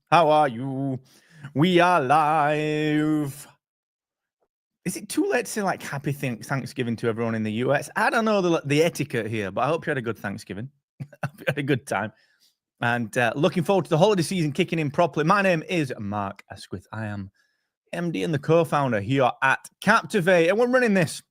How are you? We are live. Is it too late to say like happy Thanksgiving to everyone in the US? I don't know the etiquette here, but I hope you had a good Thanksgiving. I hope you had a good time. And looking forward to the holiday season kicking in properly. My name is Mark Asquith. I am MD and the co-founder here at Captivate. And we're running this.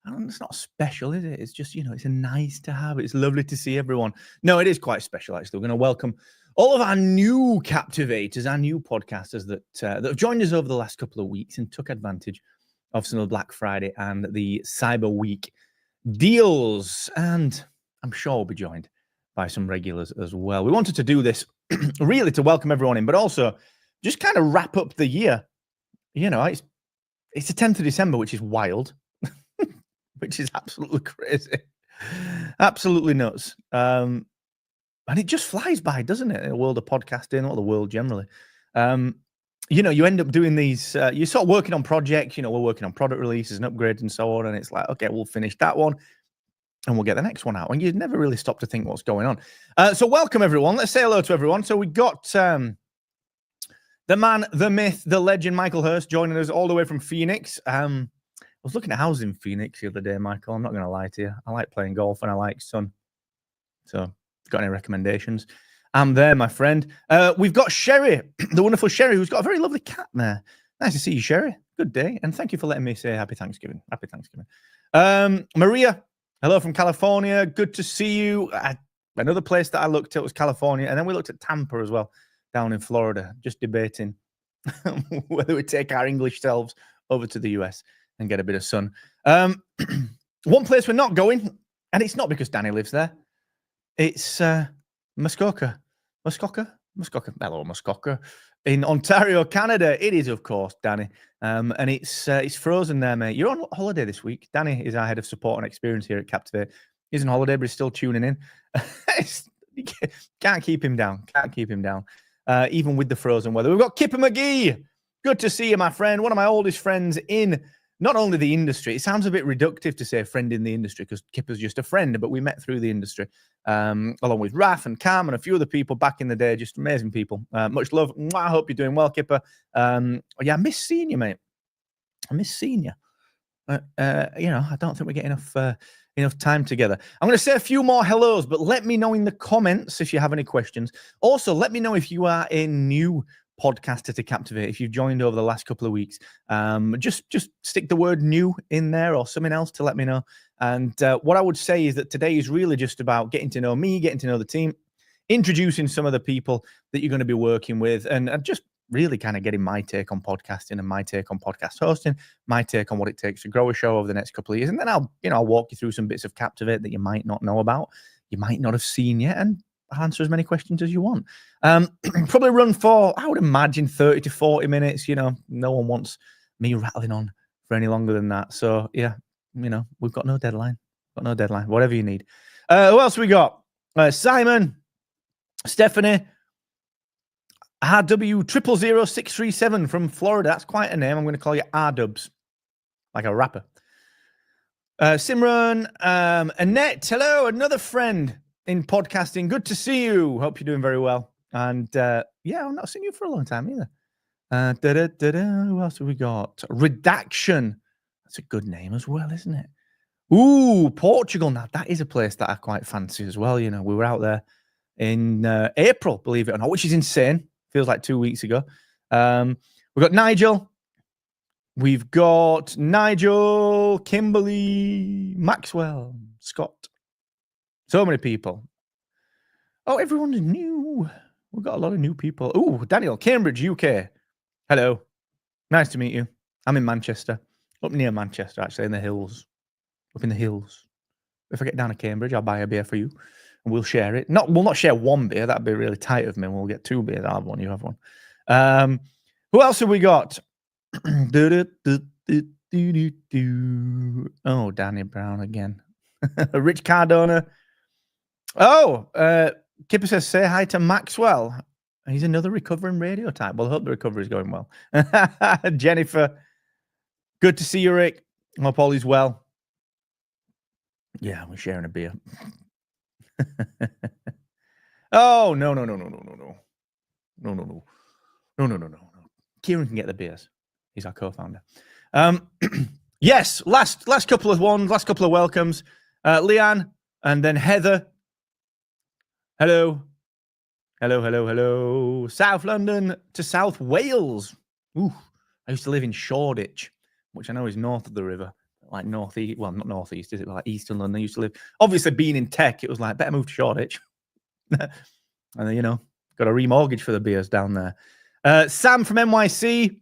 It's not special, is it? It's just, it's a nice to have. It's lovely to see everyone. No, it is quite special, actually. We're going to welcome all of our new Captivators, our new podcasters that have joined us over the last couple of weeks and took advantage of some of the Black Friday and the Cyber Week deals. And I'm sure we'll be joined by some regulars as well. We wanted to do this really to welcome everyone in, but also just kind of wrap up the year. It's the 10th of December, which is wild. Which is absolutely crazy. Absolutely nuts. And it just flies by, doesn't it? In the world of podcasting or the world generally. You end up doing these, you start working on projects, we're working on product releases and upgrades and so on. And it's like, okay, we'll finish that one and we'll get the next one out. And you never really stop to think what's going on. So welcome, everyone. Let's say hello to everyone. So we got the man, the myth, the legend, Michael Hurst joining us all the way from Phoenix. I was looking at houses in Phoenix the other day, Michael. I'm not going to lie to you. I like playing golf and I like sun. So, got any recommendations? I'm there, my friend. We've got Sherry, the wonderful Sherry, who's got a very lovely cat there. Nice to see you, Sherry. Good day. And thank you for letting me say happy Thanksgiving. Happy Thanksgiving. Maria, hello from California. Good to see you. Another place that I looked at was California. And then we looked at Tampa as well, down in Florida, just debating whether we take our English selves over to the US and get a bit of sun. One place we're not going, and it's not because Danny lives there. It's Muskoka. Hello, Muskoka. In Ontario, Canada. It is, of course, Danny. And it's frozen there, mate. You're on holiday this week. Danny is our head of support and experience here at Captivate. He's on holiday, but he's still tuning in. Can't keep him down. Even with the frozen weather. We've got Kipper McGee. Good to see you, my friend. One of my oldest friends in not only the industry. It sounds a bit reductive to say friend in the industry because Kipper's just a friend, but we met through the industry, along with Raf and Cam and a few other people back in the day. Just amazing people. Much love. I hope you're doing well, Kipper. I miss seeing you, mate. I miss seeing you. I don't think we get enough time together. I'm going to say a few more hellos, but let me know in the comments if you have any questions. Also, let me know if you are a new podcaster to Captivate. If you've joined over the last couple of weeks, just stick the word new in there or something else to let me know. And what I would say is that today is really just about getting to know me, getting to know the team, introducing some of the people that you're going to be working with, and just really kind of getting my take on podcasting and my take on podcast hosting, my take on what it takes to grow a show over the next couple of years. And then I'll walk you through some bits of Captivate that you might not know about, you might not have seen yet, and I'll answer as many questions as you want. Probably run for, I would imagine, 30 to 40 minutes. No one wants me rattling on for any longer than that. So, yeah, we've got no deadline. Whatever you need. Who else we got? Simon, Stephanie, RW000637 from Florida. That's quite a name. I'm going to call you R-Dubs, like a rapper. Simran, Annette, hello, another friend in podcasting. Good to see you. Hope you're doing very well. And I've not seen you for a long time either. Who else have we got? Redaction. That's a good name as well, isn't it? Ooh, Portugal. Now, that is a place that I quite fancy as well. We were out there in April, believe it or not, which is insane. Feels like 2 weeks ago. We've got Nigel. We've got Nigel, Kimberly, Maxwell, Scott. So many people. Oh, everyone's new. We've got a lot of new people. Oh, Daniel, Cambridge, UK. Hello. Nice to meet you. I'm in Manchester. Up near Manchester, actually, in the hills. Up in the hills. If I get down to Cambridge, I'll buy a beer for you. And we'll share it. We'll not share one beer. That'd be really tight of me. We'll get 2 beers. I'll have one. You have one. Who else have we got? Oh, Danny Brown again. Rich Cardona. Oh, Kipper says, say hi to Maxwell. He's another recovering radio type. Well, I hope the recovery is going well. Jennifer, good to see you, Rick. Hope all is well. Yeah, we're sharing a beer. Oh, no. No. Kieran can get the beers. He's our co-founder. Yes, last couple of welcomes. Leanne and then Heather. Hello. South London to South Wales. Ooh, I used to live in Shoreditch, which I know is north of the river, like northeast. Well, not northeast, is it? Like eastern London. I used to live. Obviously, being in tech, it was like better move to Shoreditch. And then, got a remortgage for the beers down there. Sam from NYC.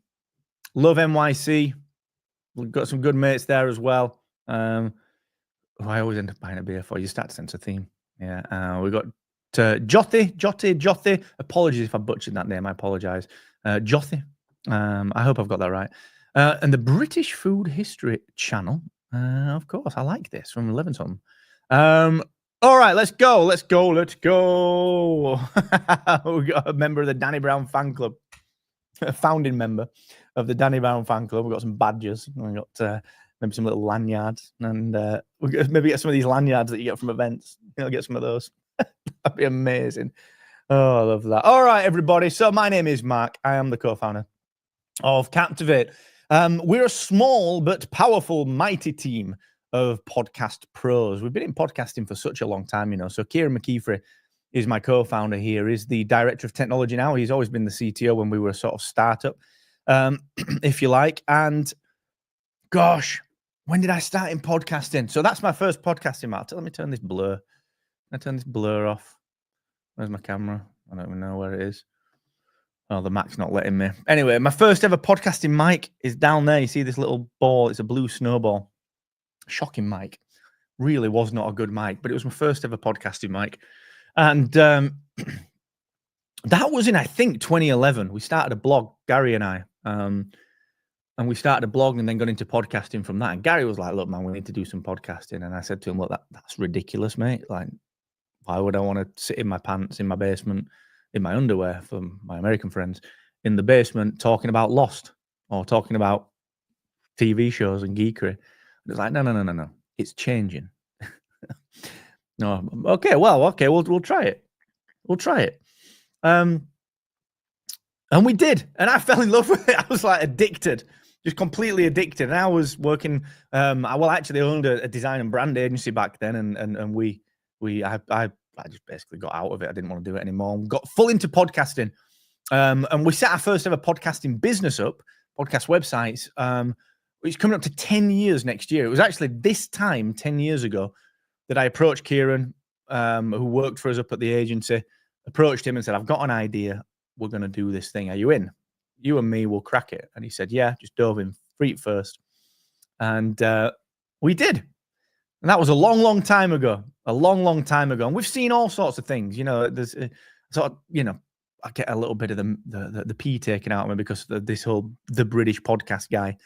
Love NYC. We've got some good mates there as well. I always end up buying a beer for you. Start to sense a theme. Yeah. We got Jothi. Apologies if I butchered that name. I apologize. Jothi. I hope I've got that right. And the British Food History Channel. Of course, I like this from 11 something. All right, let's go. We got a member of the Danny Brown fan club, a founding member of the Danny Brown fan club. We've got some badges. We got maybe some little lanyards, and we'll maybe get some of these lanyards that you get from events. Get some of those. That'd be amazing. Oh, I love that. All right, everybody. So my name is Mark. I am the co-founder of Captivate. We're a small but powerful, mighty team of podcast pros. We've been in podcasting for such a long time, So Kieran McKeefrey is my co-founder here. He's the director of technology now. He's always been the CTO when we were a sort of startup, if you like. And gosh, when did I start in podcasting? So that's my first podcasting, Matt. Let me turn this blur. I turn this blur off. Where's my camera? I don't even know where it is. Oh, the Mac's not letting me. Anyway, my first ever podcasting mic is down there. You see this little ball? It's a blue snowball. Shocking mic. Really was not a good mic, but it was my first ever podcasting mic. And that was in, I think, 2011. We started a blog, Gary and I. And we started a blog and then got into podcasting from that. And Gary was like, look, man, we need to do some podcasting. And I said to him, look, that's ridiculous, mate. Like, why would I want to sit in my pants in my basement, in my underwear, for my American friends, in the basement talking about Lost or talking about TV shows and geekery? It's like, no. It's changing. No, okay, we'll try it. And we did. And I fell in love with it. I was like addicted, just completely addicted. And I was working, I actually owned a design and brand agency back then. And I just basically got out of it. I didn't want to do it anymore. Got full into podcasting. And we set our first ever podcasting business up, podcast websites. It's coming up to 10 years next year. It was actually this time 10 years ago that I approached Kieran, who worked for us up at the agency, approached him and said, I've got an idea. We're going to do this thing. Are you in? You and me will crack it. And he said, yeah, just dove in feet first. And we did. And that was a long time ago. And we've seen all sorts of things. There's sort of, I get a little bit of the pee taken out of me because of this whole the British podcast guy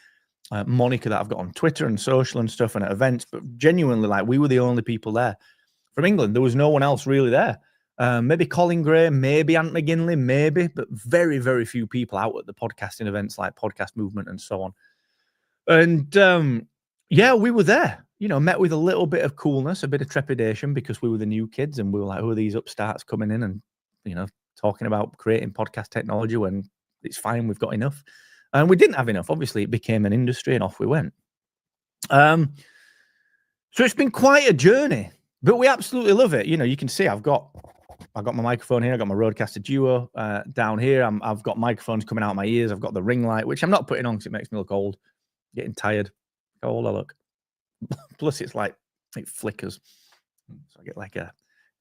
moniker that I've got on Twitter and social and stuff and at events. But genuinely, like, we were the only people there from England. There was no one else really there. Maybe Colin Gray, maybe Ant McGinley, maybe, but very, very few people out at the podcasting events like Podcast Movement and so on. And yeah, we were there, met with a little bit of coolness, a bit of trepidation because we were the new kids and we were like, who are these upstarts coming in and, talking about creating podcast technology when it's fine, we've got enough. And we didn't have enough. Obviously, it became an industry and off we went. So it's been quite a journey, but we absolutely love it. You can see I've got my microphone here. I've got my Rodecaster Duo down here. I've got microphones coming out of my ears. I've got the ring light, which I'm not putting on because it makes me look old. Getting tired. How old I look. Plus, it's like it flickers, so I get like a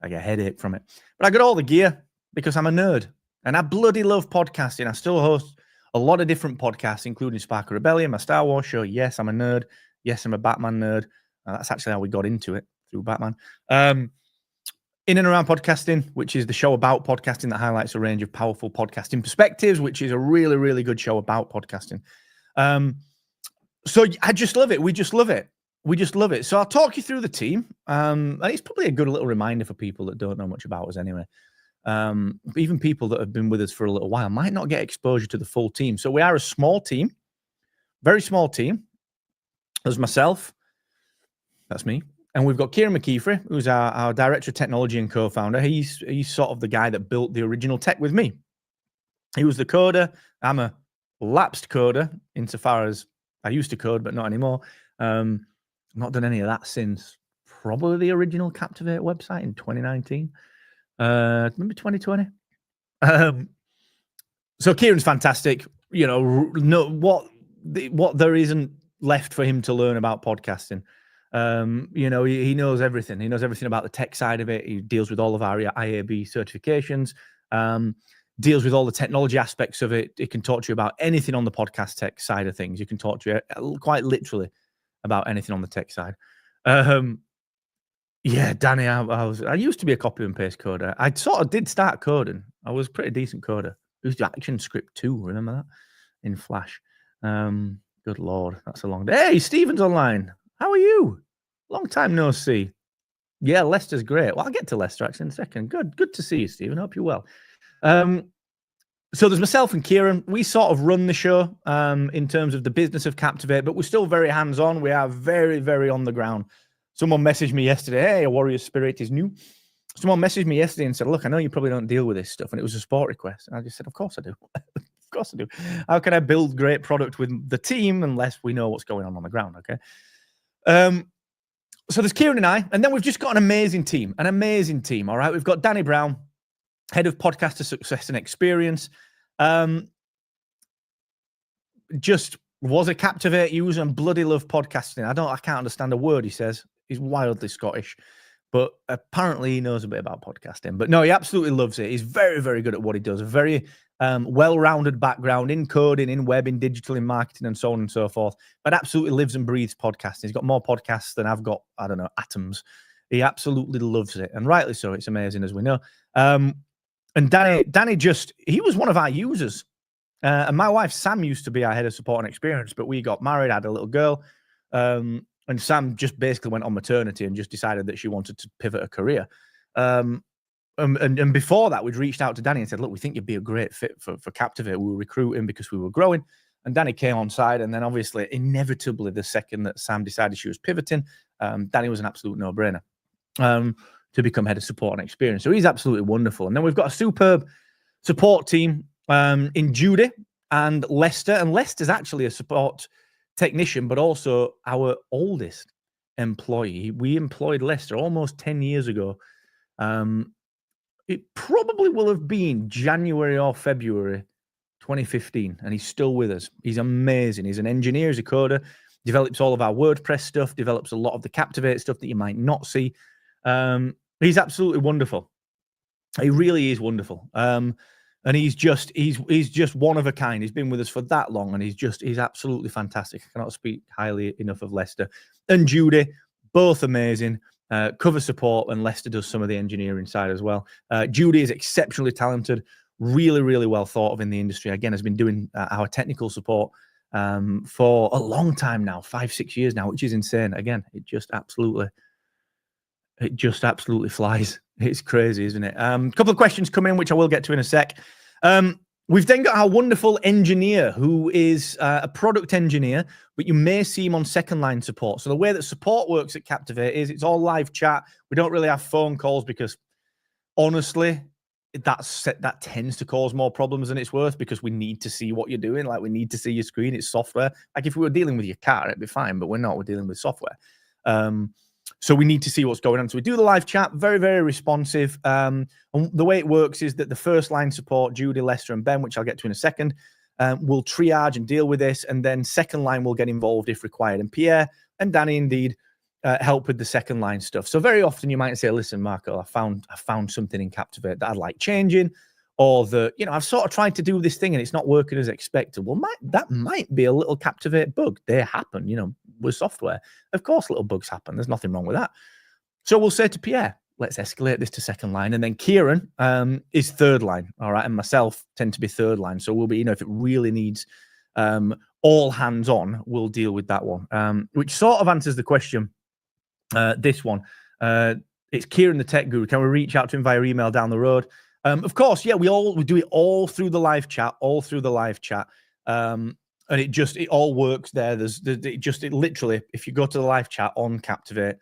headache from it. But I got all the gear because I'm a nerd, and I bloody love podcasting. I still host a lot of different podcasts, including Spark of Rebellion, my Star Wars show. Yes, I'm a nerd. Yes, I'm a Batman nerd. That's actually how we got into it, through Batman. In and Around Podcasting, which is the show about podcasting that highlights a range of powerful podcasting perspectives, which is a really, really good show about podcasting. So I just love it. We just love it. So I'll talk you through the team. And it's probably a good little reminder for people that don't know much about us anyway. Even people that have been with us for a little while might not get exposure to the full team. So we are a small team, very small team. There's myself, that's me. And we've got Kieran McKeefrey, who's our director of technology and co-founder. He's sort of the guy that built the original tech with me. He was the coder. I'm a lapsed coder insofar as I used to code, but not anymore. Not done any of that since probably the original Captivate website in 2019, maybe 2020. So Kieran's fantastic. You know, what there isn't left for him to learn about podcasting. You know, he knows everything. He knows everything about the tech side of it. He deals with all of our IAB certifications. Deals with all the technology aspects of it. He can talk to you about anything on the podcast tech side of things. You can talk to you quite literally about anything on the tech side. Yeah, Danny, I used to be a copy and paste coder. I sort of did start coding. I was a pretty decent coder. I used to ActionScript 2, remember that? In Flash. Good Lord, that's a long day. Hey, Stephen's online. How are you? Long time no see. Yeah, Leicester's great. Well, I'll get to Leicester actually in a second. Good to see you, Stephen. Hope you're well. So there's myself and Kieran. We sort of run the show in terms of the business of Captivate, but we're still very hands-on. We are very, very on the ground. Someone messaged me yesterday, hey, a warrior spirit is new. Someone messaged me yesterday and said, look, I know you probably don't deal with this stuff. And it was a support request. And I just said, of course I do. Of course I do. How can I build great product with the team unless we know what's going on the ground, okay? So there's Kieran and I, and then we've just got an amazing team, all right? We've got Danny Brown, head of podcaster success and experience. Just was a Captivate user and bloody love podcasting. I can't understand a word he says. He's wildly Scottish, but apparently he knows a bit about podcasting. But no, he absolutely loves it. He's very, very good at what he does. A very well-rounded background in coding, in web, in digital, in marketing, and so on and so forth. But absolutely lives and breathes podcasting. He's got more podcasts than I've got, I don't know, atoms. He absolutely loves it, and rightly so. It's amazing, as we know. And Danny he was one of our users. And my wife, Sam, used to be our head of support and experience, but we got married, had a little girl. And Sam just basically went on maternity and just decided that she wanted to pivot her career. And before that, we'd reached out to Danny and said, look, we think you'd be a great fit for Captivate. We were recruiting because we were growing. And Danny came on side. And then obviously, inevitably, the second that Sam decided she was pivoting, Danny was an absolute no-brainer to become head of support and experience. So he's absolutely wonderful. And then we've got a superb support team in Judy and Lester. And Lester's actually a support technician, but also our oldest employee. We employed Lester almost 10 years ago. It probably will have been January or February 2015, and he's still with us. He's amazing. He's an engineer, he's a coder, develops all of our WordPress stuff, develops a lot of the Captivate stuff that you might not see. He's absolutely wonderful. He really is wonderful. And he's just one of a kind. He's been with us for that long, and he's absolutely fantastic. I cannot speak highly enough of Lester and Judy, both amazing. Cover support, and Lester does some of the engineering side as well. Judy is exceptionally talented, really, really well thought of in the industry. Again, has been doing our technical support for a long time now, 5-6 years now, which is insane. Again, it just absolutely flies. It's crazy, isn't it? A couple of questions come in, which I will get to in a sec. We've then got our wonderful engineer, who is a product engineer, but you may see him on second line support. So the way that support works at Captivate is it's all live chat. We don't really have phone calls because, honestly, that tends to cause more problems than it's worth, because we need to see what you're doing. Like, we need to see your screen. It's software. Like, if we were dealing with your car, it'd be fine, but we're not. We're dealing with software. So we need to see what's going on. So we do the live chat, very, very responsive. And the way it works is that the first line support, Judy, Lester, and Ben, which I'll get to in a second, will triage and deal with this. And then second line will get involved if required. And Pierre and Danny, indeed, help with the second line stuff. So very often you might say, listen, Marco, I found something in Captivate that I'd like changing, or that, I've sort of tried to do this thing and it's not working as expected. Well, that might be a little Captivate bug. They happen, with software. Of course, little bugs happen. There's nothing wrong with that. So we'll say to Pierre, let's escalate this to second line. And then Kieran is third line. All right. And myself tend to be third line. So we'll be, if it really needs all hands on, we'll deal with that one, which sort of answers the question. This one, it's Kieran, the tech guru. Can we reach out to him via email down the road? Of course, yeah, we do it all through the live chat, and it all works there. It literally, if you go to the live chat on Captivate,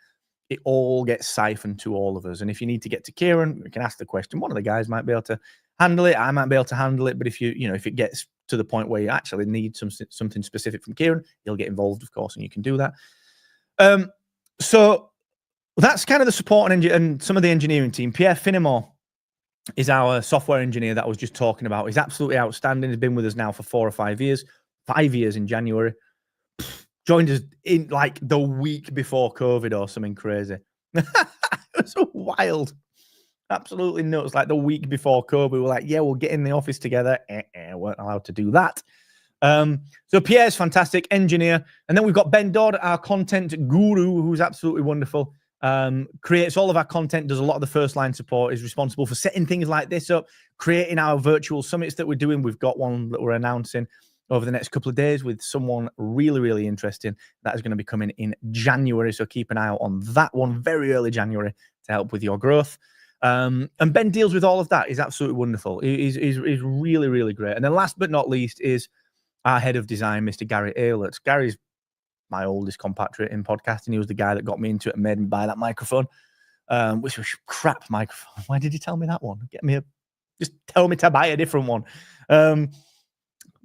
it all gets siphoned to all of us. And if you need to get to Kieran, we can ask the question. One of the guys might be able to handle it. I might be able to handle it. But if if it gets to the point where you actually need something specific from Kieran, he'll get involved, of course, and you can do that. So that's kind of the support and some of the engineering team. Pierre Finnemore is our software engineer that I was just talking about. He's absolutely outstanding. He's been with us now for 4 or 5 years. 5 years in January. Joined us in like the week before COVID or something crazy. It was so wild. Absolutely nuts. Like the week before COVID, we were like, yeah, we'll get in the office together. Weren't allowed to do that. So Pierre's fantastic engineer. And then we've got Ben Dodd, our content guru, who's absolutely wonderful. Creates all of our content, does a lot of the first line support, is responsible for setting things like this up, creating our virtual summits that we're doing. We've got one that we're announcing over the next couple of days with someone really, really interesting that is going to be coming in January. So keep an eye out on that one, very early January, to help with your growth. And Ben deals with all of that. He's absolutely wonderful. He's really, really great. And then last but not least is our head of design, Mr. Gary Aylett. Gary's my oldest compatriot in podcasting. He was the guy that got me into it and made me buy that microphone, which was crap microphone. Why did he tell me that one? Just tell me to buy a different one.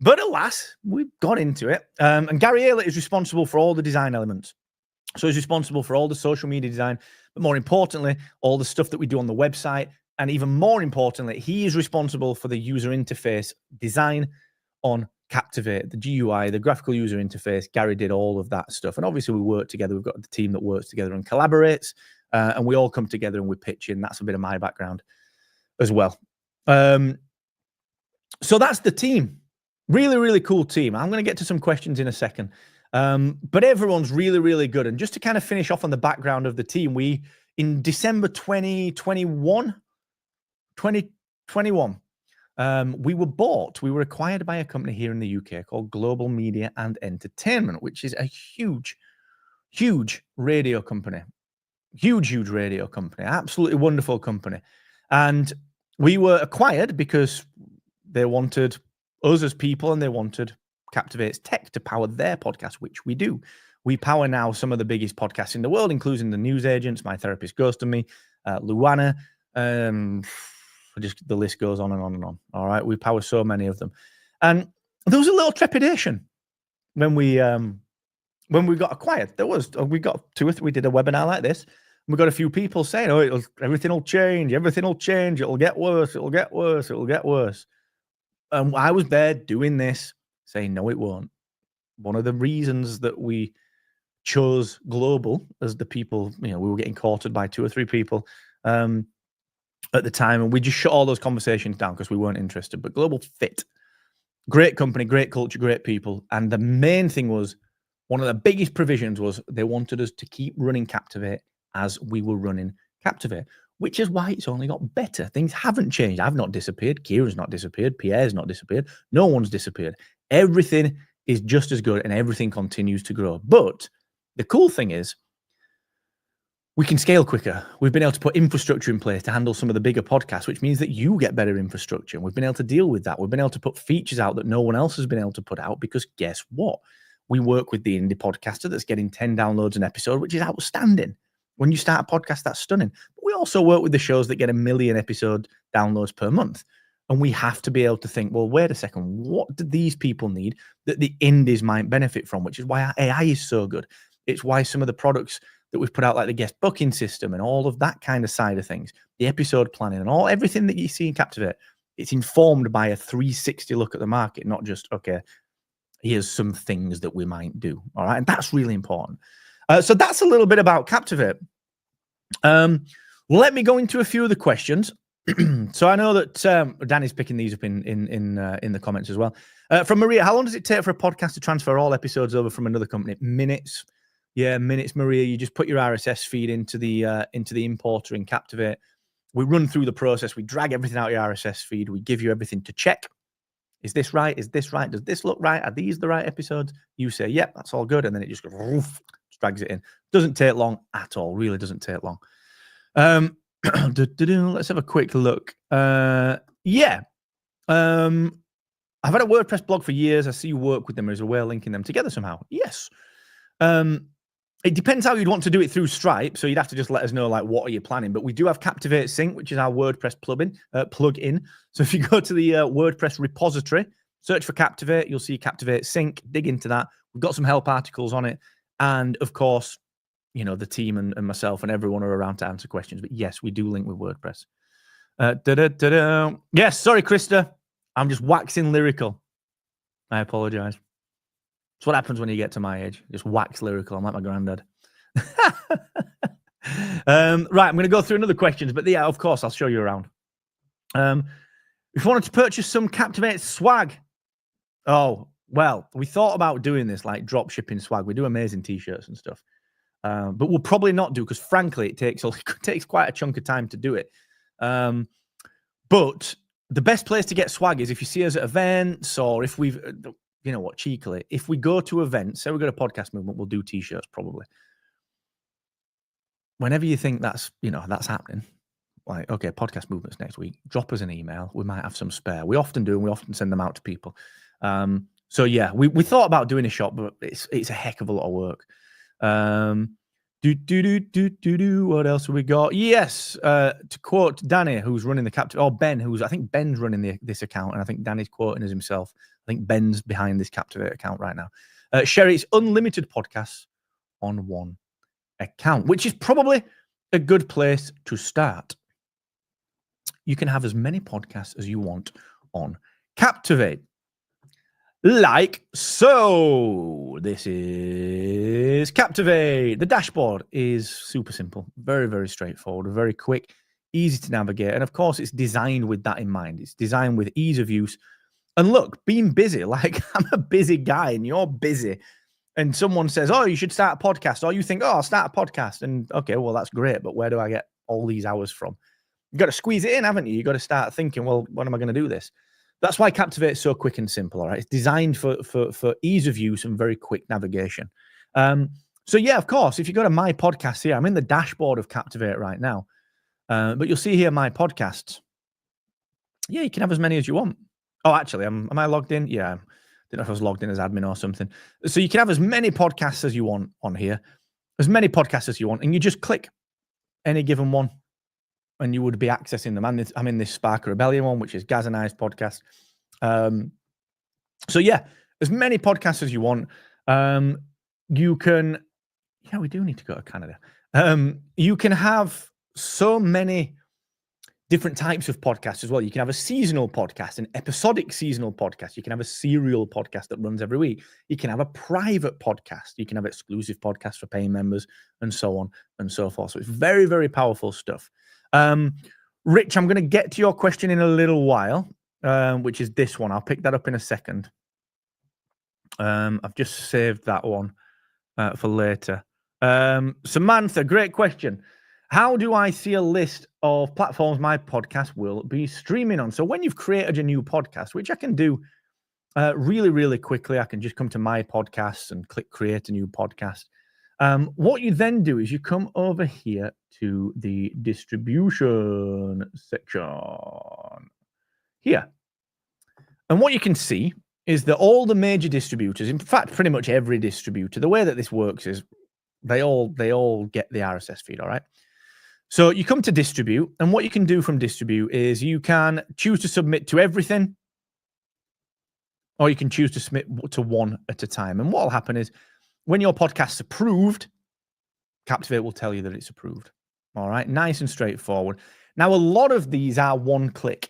But alas, we got into it. And Gary Aylett is responsible for all the design elements. So he's responsible for all the social media design, but more importantly, all the stuff that we do on the website. And even more importantly, he is responsible for the user interface design on Captivate, the GUI, the graphical user interface. Gary did all of that stuff. And obviously we work together. We've got the team that works together and collaborates, and we all come together and we pitch in. That's a bit of my background as well. So that's the team. Really, really cool team. I'm going to get to some questions in a second. But everyone's really, really good. And just to kind of finish off on the background of the team, in December 2021, we were acquired by a company here in the UK called Global Media and Entertainment, which is a huge, huge radio company. Huge radio company. Absolutely wonderful company. And we were acquired because they wanted us as people and they wanted Captivate's tech to power their podcast, which we do. We power now some of the biggest podcasts in the world, including the News Agents, My Therapist Ghosted Me, Luana, the list goes on and on and on. All right, we power so many of them, and there was a little trepidation when we got acquired. We got we did a webinar like this. And we got a few people saying, "Oh, everything will change. Everything will change. It'll get worse. It'll get worse. It'll get worse." I was there doing this, saying, "No, it won't." One of the reasons that we chose Global as the people, we were getting courted by 2 or 3 people at the time, and we just shut all those conversations down because we weren't interested. But Global fit. Great company, great culture, great people. And the main thing was, one of the biggest provisions was they wanted us to keep running Captivate as we were running Captivate, which is why it's only got better. Things haven't changed. I've not disappeared. Kieran's not disappeared. Pierre's not disappeared. No one's disappeared. Everything is just as good and everything continues to grow. But the cool thing is, we can scale quicker. We've been able to put infrastructure in place to handle some of the bigger podcasts, which means that you get better infrastructure. We've been able to deal with that. We've been able to put features out that no one else has been able to put out, because guess what? We work with the indie podcaster that's getting 10 downloads an episode, which is outstanding. When you start a podcast, that's stunning. But we also work with the shows that get 1 million episode downloads per month. And we have to be able to think, well, wait a second, what do these people need that the indies might benefit from? Which is why our AI is so good. It's why some of the products that we've put out, like the guest booking system and all of that kind of side of things, the episode planning and everything that you see in Captivate, it's informed by a 360 look at the market, not just, okay, here's some things that we might do. All right. And that's really important. So that's a little bit about Captivate. Let me go into a few of the questions. So I know that Danny's picking these up in the comments as well. From Maria, how long does it take for a podcast to transfer all episodes over from another company? Minutes. Yeah, minutes, Maria. You just put your RSS feed into the importer in Captivate. We run through the process. We drag everything out your RSS feed. We give you everything to check. Is this right? Is this right? Does this look right? Are these the right episodes? You say, yep, that's all good. And then it just goes, drags it in. Doesn't take long at all. Really doesn't take long. Let's have a quick look. I've had a WordPress blog for years. I see you work with them. Is a way of linking them together somehow? Yes. It depends how you'd want to do it through Stripe. So you'd have to just let us know, like, what are you planning? But we do have Captivate Sync, which is our WordPress plugin. So if you go to the WordPress repository, search for Captivate, you'll see Captivate Sync, dig into that. We've got some help articles on it. And of course, you know, the team and myself and everyone are around to answer questions. But yes, we do link with WordPress. Yes, sorry, Krista. I'm just waxing lyrical. I apologize. It's what happens when you get to my age. Just wax lyrical. I'm like my granddad. Right, I'm going to go through another questions, but yeah, of course, I'll show you around. If you wanted to purchase some Captivate swag, oh, well, we thought about doing this, like drop shipping swag. We do amazing t-shirts and stuff. But we'll probably not do, because frankly, it takes quite a chunk of time to do it. But the best place to get swag is if you see us at events, or if we've, you know what, cheekily, if we go to events, say we go to Podcast Movement, we'll do t-shirts probably. Whenever you think that's happening, like, okay, Podcast Movement's next week, drop us an email. We might have some spare. We often do, and we often send them out to people. So yeah, we thought about doing a shop, but it's a heck of a lot of work. What else have we got? Yes, to quote Danny, who's running the Captivate, or Ben, I think Ben's running this account, and I think Danny's quoting as himself. I think Ben's behind this Captivate account right now. Sherry, it's unlimited podcasts on one account, which is probably a good place to start. You can have as many podcasts as you want on Captivate. Like so. This is Captivate. The dashboard is super simple, very, very straightforward, very quick, easy to navigate. And of course, it's designed with that in mind. It's designed with ease of use. And look, being busy, like I'm a busy guy and you're busy. And someone says, oh, you should start a podcast. Or you think, oh, I'll start a podcast. And okay, well, that's great. But where do I get all these hours from? You've got to squeeze it in, haven't you? You've got to start thinking, well, when am I going to do this? That's why Captivate is so quick and simple, all right? It's designed for ease of use and very quick navigation. So yeah, of course, if you go to my podcast here, I'm in the dashboard of Captivate right now. But you'll see here my podcasts. Yeah, you can have as many as you want. Oh, actually, am I logged in? Yeah, I didn't know if I was logged in as admin or something. So you can have as many podcasts as you want on here, as many podcasts as you want, and you just click any given one, and you would be accessing them. I'm in this Spark Rebellion one, which is Gaz and I's podcast. So yeah, as many podcasts as you want. You can, yeah, we do need to go to Canada. You can have so many different types of podcasts as well. You can have a seasonal podcast, an episodic seasonal podcast. You can have a serial podcast that runs every week. You can have a private podcast. You can have exclusive podcasts for paying members, and so on and so forth. So it's very, very powerful stuff. Rich, I'm going to get to your question in a little while, which is this one. I'll pick that up in a second. I've just saved that one for later. Samantha, great question. How do I see a list of platforms my podcast will be streaming on? So when you've created a new podcast, which I can do really, really quickly, I can just come to my podcasts and click create a new podcast. What you then do is you come over here to the distribution section here. And what you can see is that all the major distributors, in fact, pretty much every distributor, the way that this works is they all get the RSS feed, all right? So you come to distribute, and what you can do from distribute is you can choose to submit to everything, or you can choose to submit to one at a time. And what will happen is when your podcast's approved, Captivate will tell you that it's approved. All right, nice and straightforward. Now, a lot of these are one click.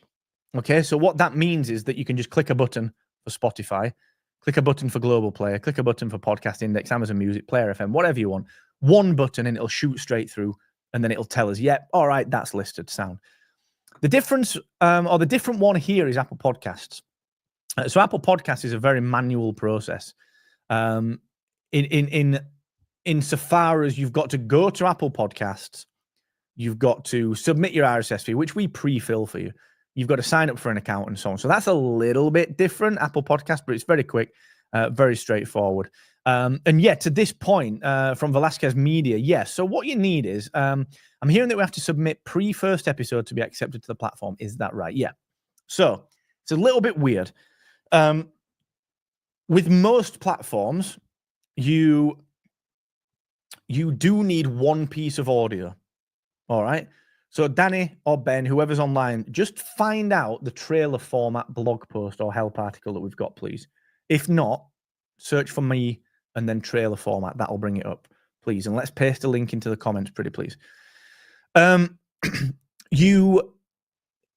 Okay, so what that means is that you can just click a button for Spotify, click a button for Global Player, click a button for Podcast Index, Amazon Music, Player FM, whatever you want. One button and it'll shoot straight through, and then it'll tell us, yep, all right, that's listed, sound. The difference, or the different one here is Apple Podcasts. So Apple Podcasts is a very manual process. Insofar as you've got to go to Apple Podcasts, you've got to submit your RSS feed, which we pre-fill for you. You've got to sign up for an account and so on. So that's a little bit different, Apple Podcast, but it's very quick, very straightforward. And yet, to this point, from Velasquez Media, yes. So what you need is, I'm hearing that we have to submit pre-first episode to be accepted to the platform. Is that right? Yeah. So it's a little bit weird. With most platforms, you you do need one piece of audio. All right. So Danny or Ben, whoever's online, just find out the trailer format blog post or help article that we've got, please. If not, search for me and then trailer format. That'll bring it up, please. And let's paste a link into the comments, pretty please.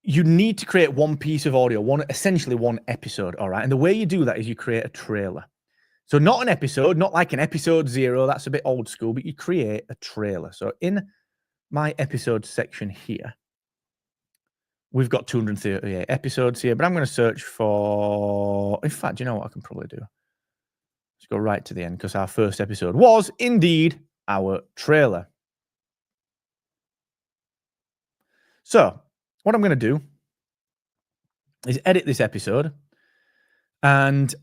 You need to create one piece of audio, essentially one episode. All right. And the way you do that is you create a trailer. So not an episode, not like an episode 0. That's a bit old school, but you create a trailer. So in my episode section here, we've got 238 episodes here, but I'm going to search for, in fact, you know what I can probably do? Let's go right to the end because our first episode was indeed our trailer. So what I'm going to do is edit this episode and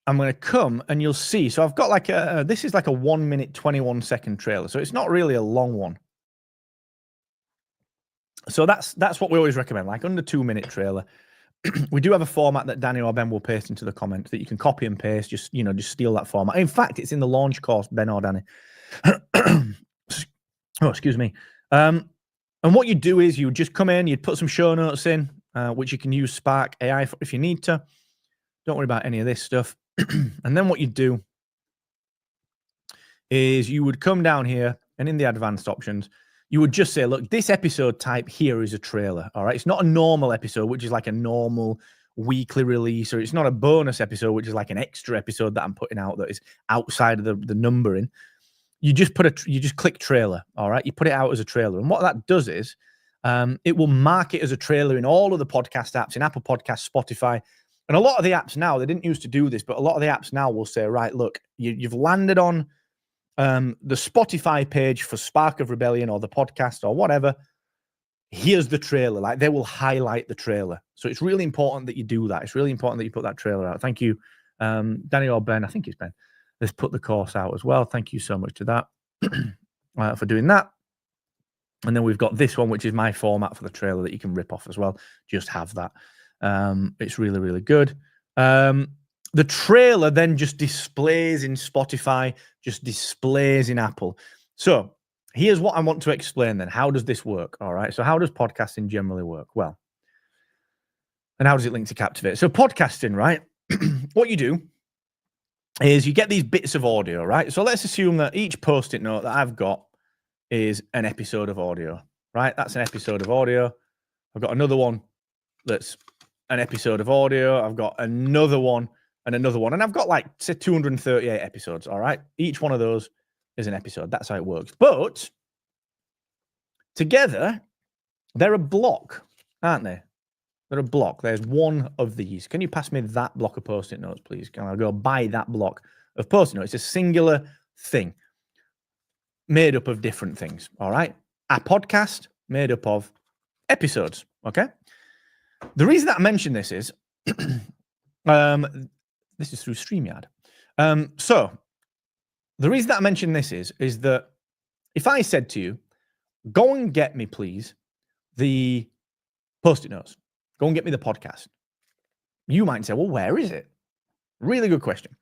I'm going to come and you'll see. So I've got like this is like a 1 minute, 21 second trailer. So it's not really a long one. So that's what we always recommend, like under 2 minute trailer. We do have a format that Danny or Ben will paste into the comments that you can copy and paste, just steal that format. In fact, it's in the launch course, Ben or Danny. Oh, excuse me. And what you do is you just come in, you'd put some show notes in, which you can use Spark AI for if you need to. Don't worry about any of this stuff. And then what you do is you would come down here and in the advanced options, you would just say, look, this episode type here is a trailer. All right. It's not a normal episode, which is like a normal weekly release, or it's not a bonus episode, which is like an extra episode that I'm putting out that is outside of the numbering. You just click trailer. All right. You put it out as a trailer. And what that does is it will mark it as a trailer in all of the podcast apps, in Apple Podcasts, Spotify. And a lot of the apps now, they didn't used to do this, but a lot of the apps now will say, right, look, you've landed on the Spotify page for Spark of Rebellion or the podcast or whatever. Here's the trailer. Like they will highlight the trailer. So it's really important that you do that. It's really important that you put that trailer out. Thank you, Danny or Ben. I think it's Ben. Let's put the course out as well. Thank you so much to that for doing that. And then we've got this one, which is my format for the trailer that you can rip off as well. Just have that. It's really, really good. The trailer then just displays in Spotify, just displays in Apple. So here's what I want to explain then. How does this work? All right. So how does podcasting generally work? Well, and how does it link to Captivate? So podcasting, right? What you do is you get these bits of audio, right? So let's assume that each Post-it note that I've got is an episode of audio, right? That's an episode of audio. I've got another one that's an episode of audio. I've got another one and another one. And I've got like, say, 238 episodes, all right? Each one of those is an episode. That's how it works. But together, they're a block, aren't they? They're a block. There's one of these. Can you pass me that block of Post-it notes, please? Can I go buy that block of Post-it notes? It's a singular thing made up of different things, all right? A podcast made up of episodes, okay? The reason that I mention this is, this is through StreamYard. So the reason that I mention this is that if I said to you, go and get me, please, the Post-it notes, go and get me the podcast, you might say, well, where is it? Really good question.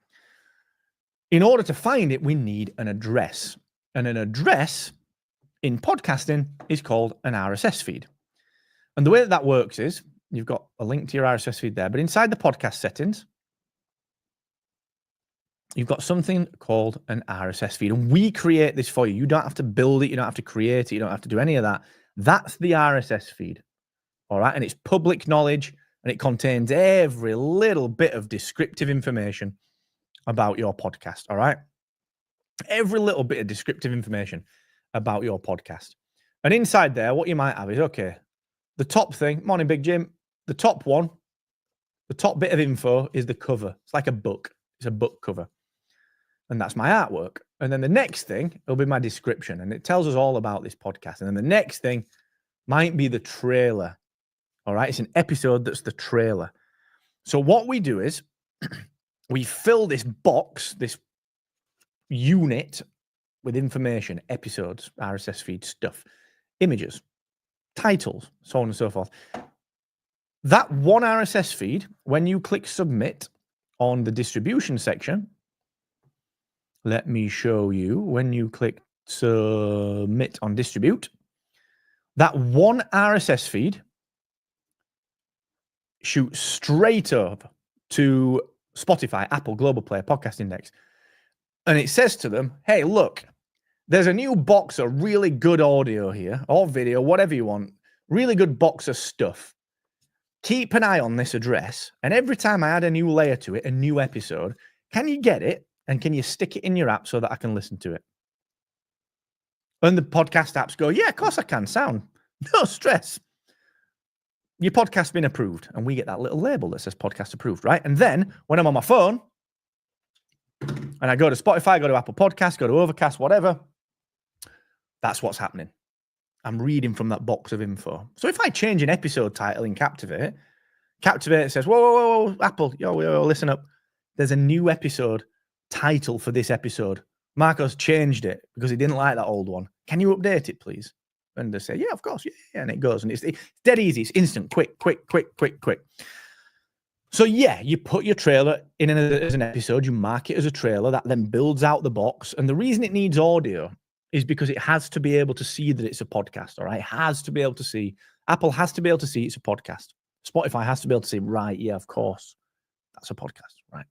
In order to find it, we need an address. And an address in podcasting is called an RSS feed. And the way that works is you've got a link to your RSS feed there, but inside the podcast settings, you've got something called an RSS feed. And we create this for you. You don't have to build it. You don't have to create it. You don't have to do any of that. That's the RSS feed. All right. And it's public knowledge and it contains every little bit of descriptive information about your podcast. All right. Every little bit of descriptive information about your podcast. And inside there, what you might have is, okay, the top thing, morning, Big Jim, the top one, the top bit of info is the cover. It's like a book. It's a book cover. And that's my artwork. And then the next thing will be my description. And it tells us all about this podcast. And then the next thing might be the trailer. All right. It's an episode that's the trailer. So what we do is we fill this box, this unit with information, episodes, RSS feed stuff, images, titles, so on and so forth. That one RSS feed, when you click submit on the distribution section, let me show you. When you click submit on distribute, that one RSS feed shoots straight up to Spotify, Apple, Global Play, Podcast Index. And it says to them, hey, look, there's a new box of really good audio here, or video, whatever you want, really good box of stuff. Keep an eye on this address, and every time I add a new layer to it, a new episode, can you get it, and can you stick it in your app so that I can listen to it? And the podcast apps go, yeah, of course I can, sound. No stress. Your podcast's been approved, and we get that little label that says podcast approved, right? And then, when I'm on my phone, and I go to Spotify, go to Apple Podcasts, go to Overcast, whatever, that's what's happening. I'm reading from that box of info. So if I change an episode title in Captivate, Captivate says, whoa, Apple, yo, listen up. There's a new episode title for this episode. Marco's changed it because he didn't like that old one. Can you update it, please? And they say, yeah, of course, yeah. And it goes, and it's dead easy. It's instant, quick. So yeah, you put your trailer in as an episode, you mark it as a trailer, that then builds out the box. And the reason it needs audio is because it has to be able to see that it's a podcast, all right? It has to be able to see. Apple has to be able to see it's a podcast. Spotify has to be able to see, right, yeah, of course, that's a podcast, right?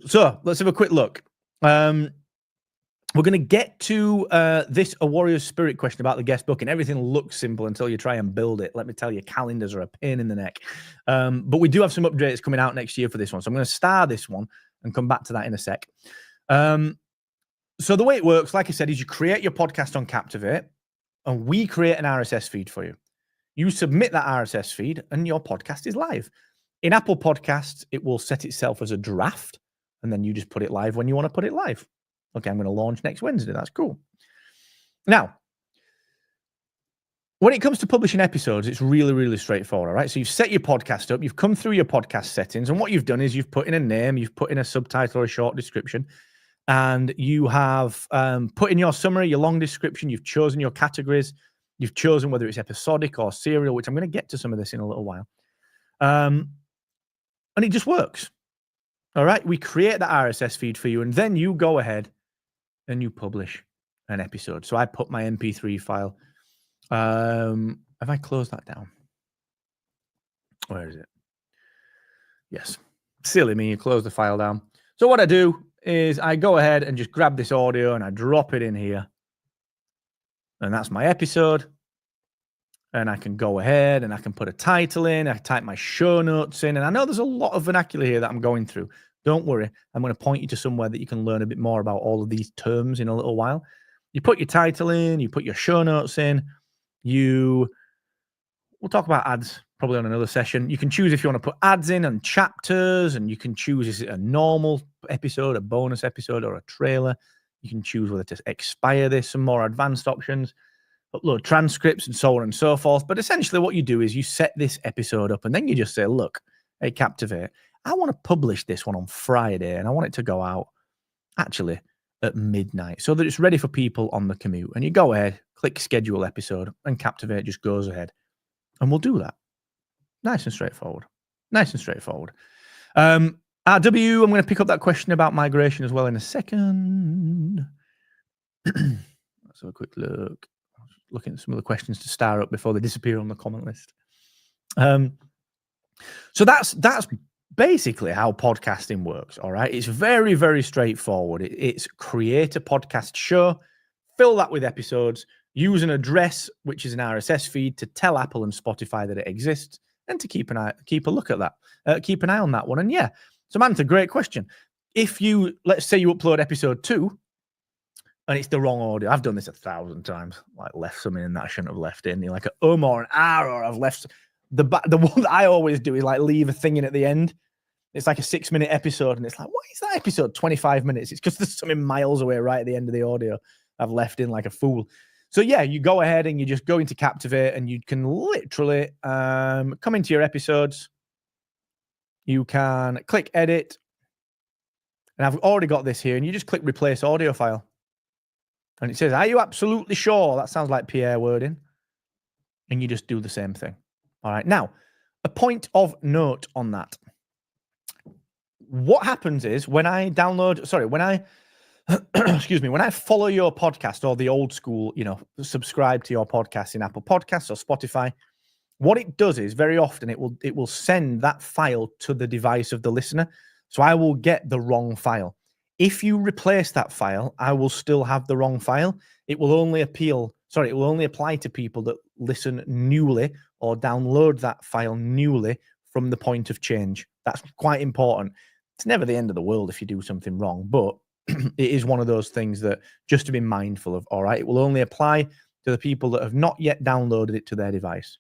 So let's have a quick look. We're going to get to this A Warrior's Spirit question about the guest book, and everything looks simple until you try and build it. Let me tell you, calendars are a pain in the neck. But we do have some updates coming out next year for this one. So I'm going to star this one and come back to that in a sec. So the way it works, like I said, is you create your podcast on Captivate, and we create an RSS feed for you. You submit that RSS feed, and your podcast is live. In Apple Podcasts, it will set itself as a draft, and then you just put it live when you want to put it live. Okay, I'm going to launch next Wednesday. That's cool. Now, when it comes to publishing episodes, it's really, really straightforward, all right? So you've set your podcast up, you've come through your podcast settings, and what you've done is you've put in a name, you've put in a subtitle or a short description, and you have put in your summary, your long description, you've chosen your categories, you've chosen whether it's episodic or serial, which I'm going to get to some of this in a little while. And it just works. All right, we create the RSS feed for you, and then you go ahead and you publish an episode. So I put my MP3 file. Have I closed that down? Where is it? Yes. Silly me, you close the file down. So what I do is I go ahead and just grab this audio and I drop it in here. And that's my episode. And I can go ahead and I can put a title in. I type my show notes in. And I know there's a lot of vernacular here that I'm going through. Don't worry. I'm going to point you to somewhere that you can learn a bit more about all of these terms in a little while. You put your title in. You put your show notes in. We'll talk about ads probably on another session. You can choose if you want to put ads in and chapters. And you can choose, is it a normal episode, a bonus episode, or a trailer? You can choose whether to expire this, some more advanced options, upload transcripts, and so on and so forth. But essentially what you do is you set this episode up, and then you just say, look, hey, Captivate, I want to publish this one on Friday, and I want it to go out actually at midnight so that it's ready for people on the commute. And you go ahead, click schedule episode, and Captivate just goes ahead, and we'll do that. Nice and straightforward. Nice and straightforward. RW, I'm going to pick up that question about migration as well in a second. Let's have a quick look. Looking at some of the questions to star up before they disappear on the comment list. So that's basically how podcasting works, all right? It's very, very straightforward. It's create a podcast show, fill that with episodes, use an address, which is an RSS feed, to tell Apple and Spotify that it exists, and to keep a look at that, keep an eye on that one. And yeah, Samantha, great question. If let's say you upload episode 2, and it's the wrong audio. I've done this 1,000 times. Like left something in that I shouldn't have left in. You're like an or an R, or I've left the one that I always do is like leave a thing in at the end. It's like a 6-minute episode, and it's like, what is that episode? 25 minutes. It's because there's something miles away right at the end of the audio I've left in like a fool. So yeah, you go ahead and you just go into Captivate, and you can literally come into your episodes. You can click edit, and I've already got this here, and you just click replace audio file. And it says, are you absolutely sure? That sounds like Pierre wording. And you just do the same thing. All right. Now, a point of note on that. What happens is when I excuse me, when I follow your podcast or the old school, subscribe to your podcast in Apple Podcasts or Spotify, what it does is very often it will send that file to the device of the listener. So I will get the wrong file. If you replace that file, I will still have the wrong file. It will only apply to people that listen newly or download that file newly from the point of change. That's quite important. It's never the end of the world if you do something wrong, but it is one of those things that just to be mindful of. All right. It will only apply to the people that have not yet downloaded it to their device.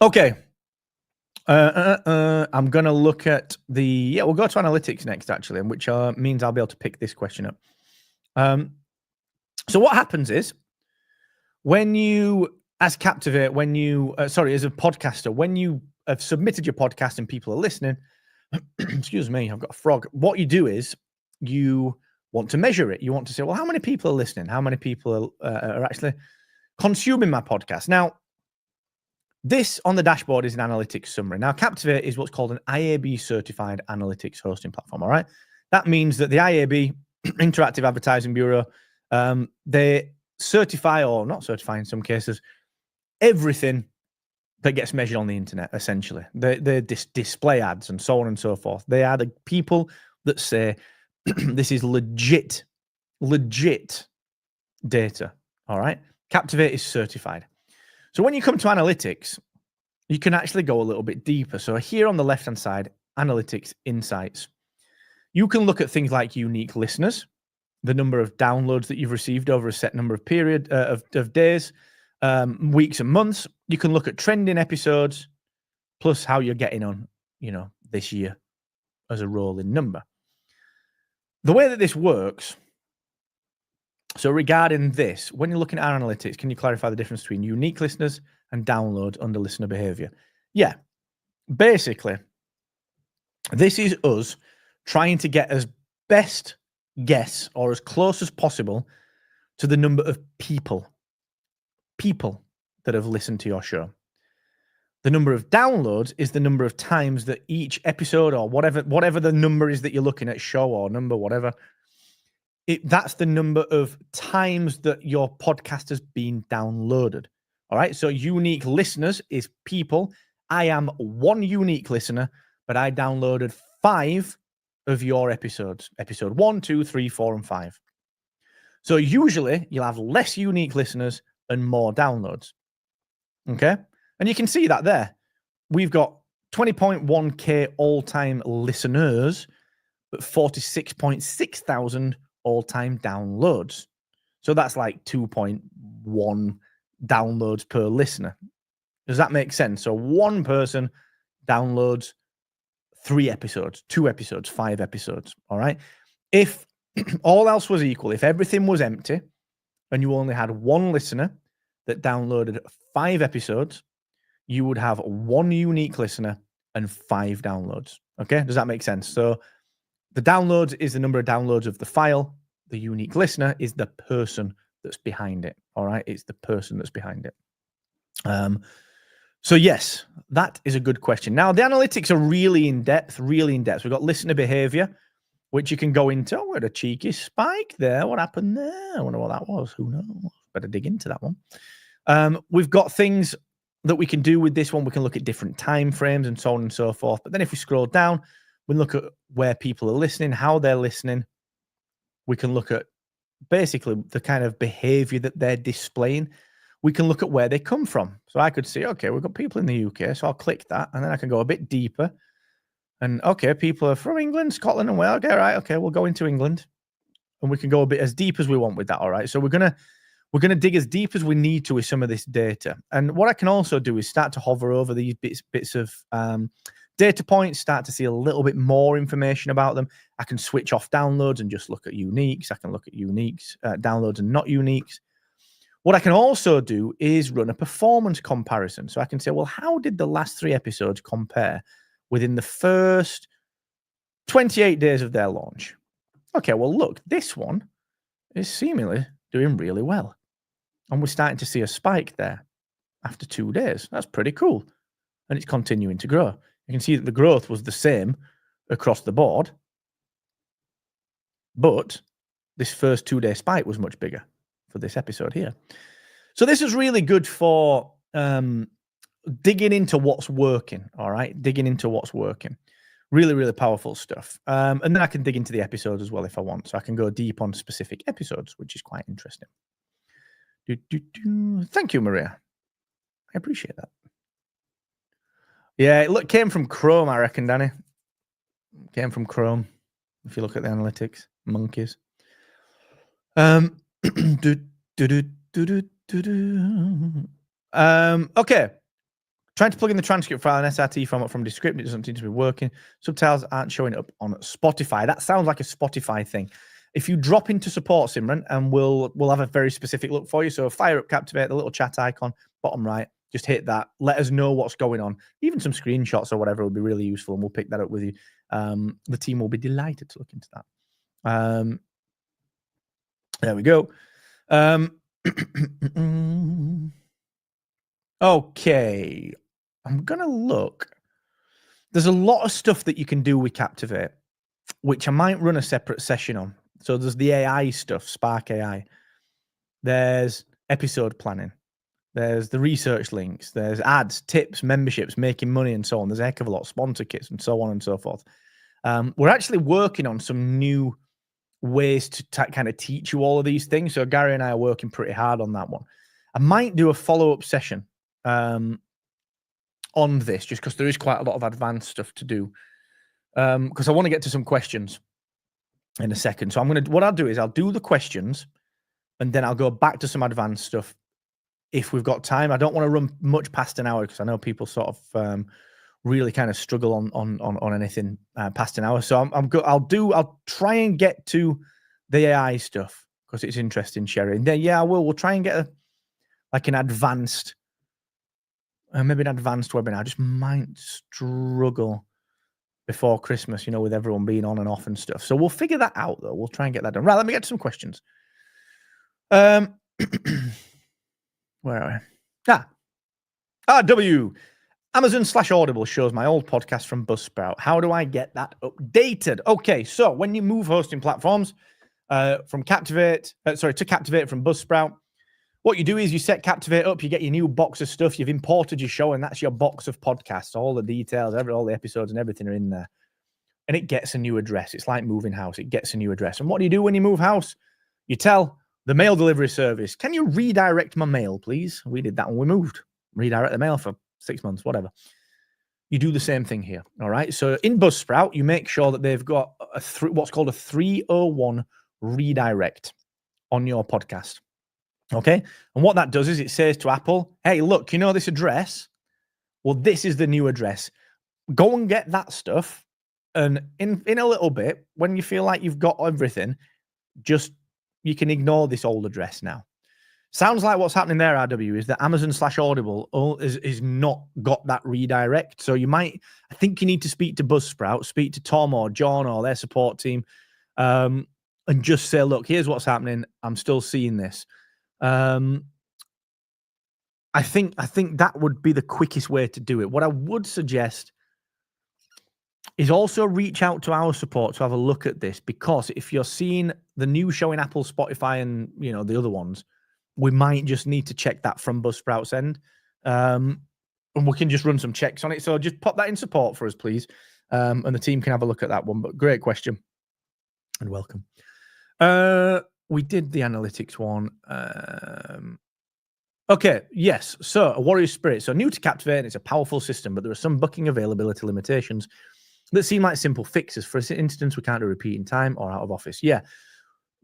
Okay. I'm going to look at we'll go to analytics next, actually, which means I'll be able to pick this question up. So what happens is when you, as Captivate, as a podcaster, when you have submitted your podcast and people are listening, excuse me, I've got a frog. What you do is you want to measure it. You want to say, well, how many people are listening? How many people are actually consuming my podcast? Now, this on the dashboard is an analytics summary. Now, Captivate is what's called an IAB certified analytics hosting platform. All right. That means that the IAB, Interactive Advertising Bureau, they certify, or not certify in some cases, everything that gets measured on the internet, essentially. They display ads and so on and so forth. They are the people that say this is legit data. All right. Captivate is certified. So when you come to analytics, you can actually go a little bit deeper. So here on the left-hand side, analytics insights. You can look at things like unique listeners, the number of downloads that you've received over a set number of of days, weeks and months. You can look at trending episodes, plus how you're getting on, this year as a rolling number. The way that this works, so regarding this, when you're looking at our analytics, can you clarify the difference between unique listeners and downloads under listener behavior? Yeah, basically, this is us trying to get as best guess or as close as possible to the number of people that have listened to your show. The number of downloads is the number of times that each episode or whatever the number is that you're looking at, show or number, whatever, that's the number of times that your podcast has been downloaded. All right. So unique listeners is people. I am one unique listener, but I downloaded 5 of your episodes. Episode 1, 2, 3, 4, and 5. So usually you'll have less unique listeners and more downloads. Okay. And you can see that there. We've got 20.1K all-time listeners, but 46.6 thousand all-time downloads. So that's like 2.1 downloads per listener. Does that make sense? So one person downloads 3 episodes, 2 episodes, 5 episodes. All right. If all else was equal, if everything was empty and you only had one listener that downloaded 5 episodes, you would have 1 unique listener and 5 downloads. Okay. Does that make sense? So the downloads is the number of downloads of the file. The unique listener is the person that's behind it. All right. It's the person that's behind it. So yes, that is a good question. Now, the analytics are really in depth. We've got listener behavior, which you can go into. Oh, we had a cheeky spike there. What happened there? I wonder what that was. Who knows? Better dig into that one. We've got things that we can do with this one. We can look at different time frames and so on and so forth. But then if we scroll down, we look at where people are listening, how they're listening. We can look at basically the kind of behavior that they're displaying. We can look at where they come from. So I could see, okay, we've got people in the UK, so I'll click that, and then I can go a bit deeper. And okay, people are from England, Scotland, and Wales. Okay, right, okay, we'll go into England, and we can go a bit as deep as we want with that. All right, so we're gonna dig as deep as we need to with some of this data. And what I can also do is start to hover over these bits of data points, start to see a little bit more information about them. I can switch off downloads and just look at uniques. I can look at uniques, downloads and not uniques. What I can also do is run a performance comparison. So I can say, well, how did the last 3 episodes compare within the first 28 days of their launch? Okay, well, look, this one is seemingly doing really well. And we're starting to see a spike there after 2 days. That's pretty cool. And it's continuing to grow. You can see that the growth was the same across the board, but this first 2-day spike was much bigger for this episode here. So this is really good for digging into what's working, all right? Digging into what's working. Really, really powerful stuff. And then I can dig into the episodes as well if I want. So I can go deep on specific episodes, which is quite interesting. Thank you, Maria. I appreciate that. Yeah, it came from Chrome, I reckon, Danny. Came from Chrome. If you look at the analytics, monkeys. Okay. Trying to plug in the transcript file in SRT format from Descript. It doesn't seem to be working. Subtitles aren't showing up on Spotify. That sounds like a Spotify thing. If you drop into support, Simran, and we'll have a very specific look for you. So fire up Captivate, the little chat icon, bottom right. Just hit that. Let us know what's going on. Even some screenshots or whatever would be really useful, and we'll pick that up with you. The team will be delighted to look into that. There we go. Okay. I'm going to look. There's a lot of stuff that you can do with Captivate, which I might run a separate session on. So there's the AI stuff, Spark AI. There's episode planning. There's the research links. There's ads, tips, memberships, making money, and so on. There's a heck of a lot of sponsor kits and so on and so forth. We're actually working on some new ways to kind of teach you all of these things. So Gary and I are working pretty hard on that one. I might do a follow-up session on this, just because there is quite a lot of advanced stuff to do. Because I want to get to some questions in a second. So what I'll do is I'll do the questions, and then I'll go back to some advanced stuff if we've got time. I don't want to run much past an hour, because I know people sort of really kind of struggle on anything past an hour. So I'll try and get to the AI stuff, because it's interesting, Sherry. And then we'll try and get an advanced, maybe an advanced webinar. I just might struggle before Christmas, with everyone being on and off and stuff. So we'll figure that out, though. We'll try and get that done. Right, let me get to some questions. Where are we? W. Amazon/Audible shows my old podcast from Buzzsprout. How do I get that updated? Okay, so when you move hosting platforms to Captivate from Buzzsprout, what you do is you set Captivate up, you get your new box of stuff, you've imported your show, and that's your box of podcasts. All the details, all the episodes and everything are in there. And it gets a new address. It's like moving house. It gets a new address. And what do you do when you move house? You tell the mail delivery service, can you redirect my mail, please? We did that when we moved. Redirect the mail for 6 months, whatever. You do the same thing here, all right? So in Buzzsprout, you make sure that they've got what's called a 301 redirect on your podcast, okay? And what that does is it says to Apple, hey, look, this address? Well, this is the new address. Go and get that stuff, and in a little bit, when you feel like you've got everything, you can ignore this old address now. Sounds like what's happening there, RW, is that Amazon/Audible is not got that redirect. So I think you need to speak to Buzzsprout, speak to Tom or John or their support team, and just say, look, here's what's happening. I'm still seeing this. I think that would be the quickest way to do it. What I would suggest is also reach out to our support to have a look at this, because if you're seeing the new show in Apple, Spotify, and the other ones, we might just need to check that from Buzzsprout's end, and we can just run some checks on it. So just pop that in support for us, please, and the team can have a look at that one. But great question, and welcome. We did the analytics one. Okay, yes. So a warrior spirit. So new to Captivate, it's a powerful system, but there are some booking availability limitations that seem like simple fixes. For instance, we can't do repeat in time or out of office. Yeah,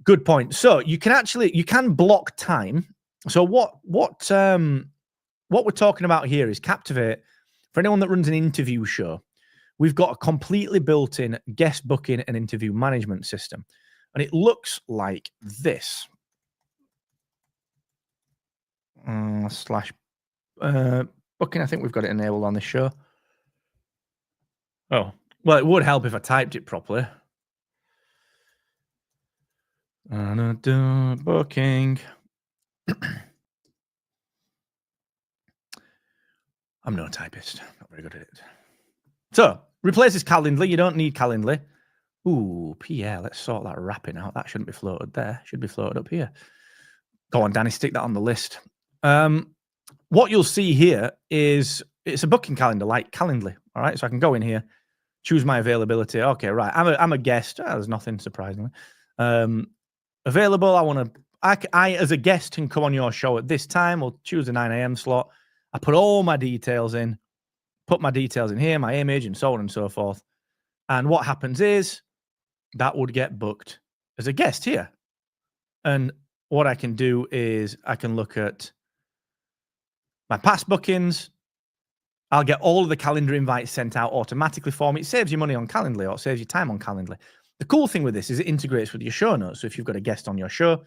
good point. So you can block time. So what we're talking about here is Captivate. For anyone that runs an interview show, we've got a completely built-in guest booking and interview management system, and it looks like this. Booking. I think we've got it enabled on this show. Oh, well, it would help if I typed it properly. Booking. I'm no typist. Not very good at it. So replaces Calendly. You don't need Calendly. Ooh, yeah, let's sort that wrapping out. That shouldn't be floated there. Should be floated up here. Go on, Danny, stick that on the list. What you'll see here is it's a booking calendar like Calendly. All right, so I can go in here, choose my availability. Okay, right. I'm a guest. There's nothing surprisingly. Available. I as a guest can come on your show at this time. We'll choose a 9 a.m. slot. I put all my details in, put my details in here, my image, and so on and so forth. And what happens is that would get booked as a guest here. And what I can do is I can look at my past bookings. I'll get all of the calendar invites sent out automatically for me. It saves you money on Calendly or it saves you time on Calendly. The cool thing with this is it integrates with your show notes. So if you've got a guest on your show,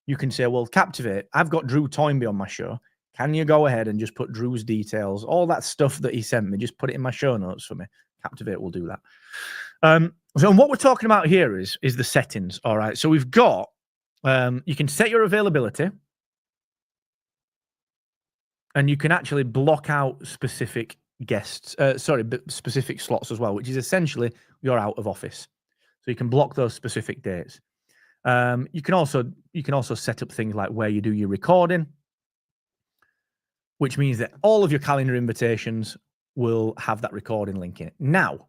you can say, well, Captivate, I've got Drew Toynbee on my show. Can you go ahead and just put Drew's details, all that stuff that he sent me, just put it in my show notes for me. Captivate will do that. So what we're talking about here is the settings. All right. So we've got, you can set your availability and you can actually block out specific guests, specific slots as well, which is essentially you're out of office. So you can block those specific dates. You can also set up things like where you do your recording, which means that all of your calendar invitations will have that recording link in it. Now,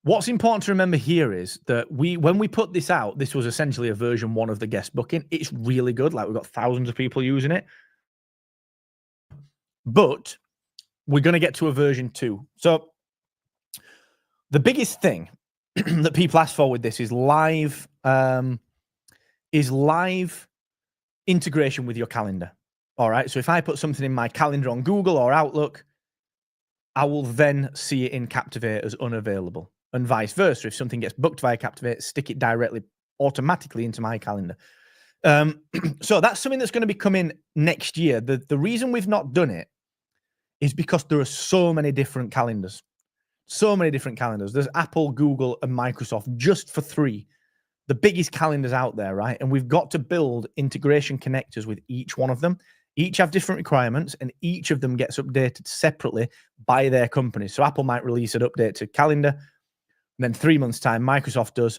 what's important to remember here is that when we put this out, this was essentially a version 1 of the guest booking. It's really good. Like, we've got thousands of people using it. But we're going to get to a version 2. So the biggest thing that people ask for with this is live integration with your calendar. All right. So if I put something in my calendar on Google or Outlook, I will then see it in Captivate as unavailable, and vice versa. If something gets booked via Captivate, stick it directly automatically into my calendar. So that's something that's going to be coming next year. The reason we've not done it is because there are so many different calendars. So many different calendars. There's Apple, Google, and Microsoft just for 3. The biggest calendars out there, right? And we've got to build integration connectors with each one of them. Each have different requirements, and each of them gets updated separately by their companies. So Apple might release an update to calendar, and then 3 months' time, Microsoft does,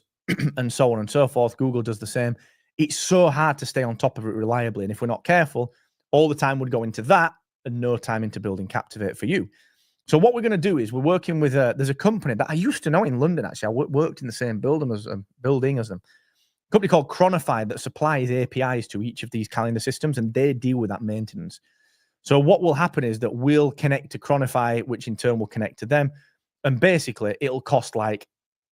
and so on and so forth. Google does the same. It's so hard to stay on top of it reliably. And if we're not careful, all the time would go into that and no time into building Captivate for you. So what we're going to do is we're working with there's a company that I used to know in London. Actually, I worked in the same building as them. A company called Chronify that supplies APIs to each of these calendar systems, and they deal with that maintenance. So what will happen is that we'll connect to Chronify, which in turn will connect to them, and basically it'll cost like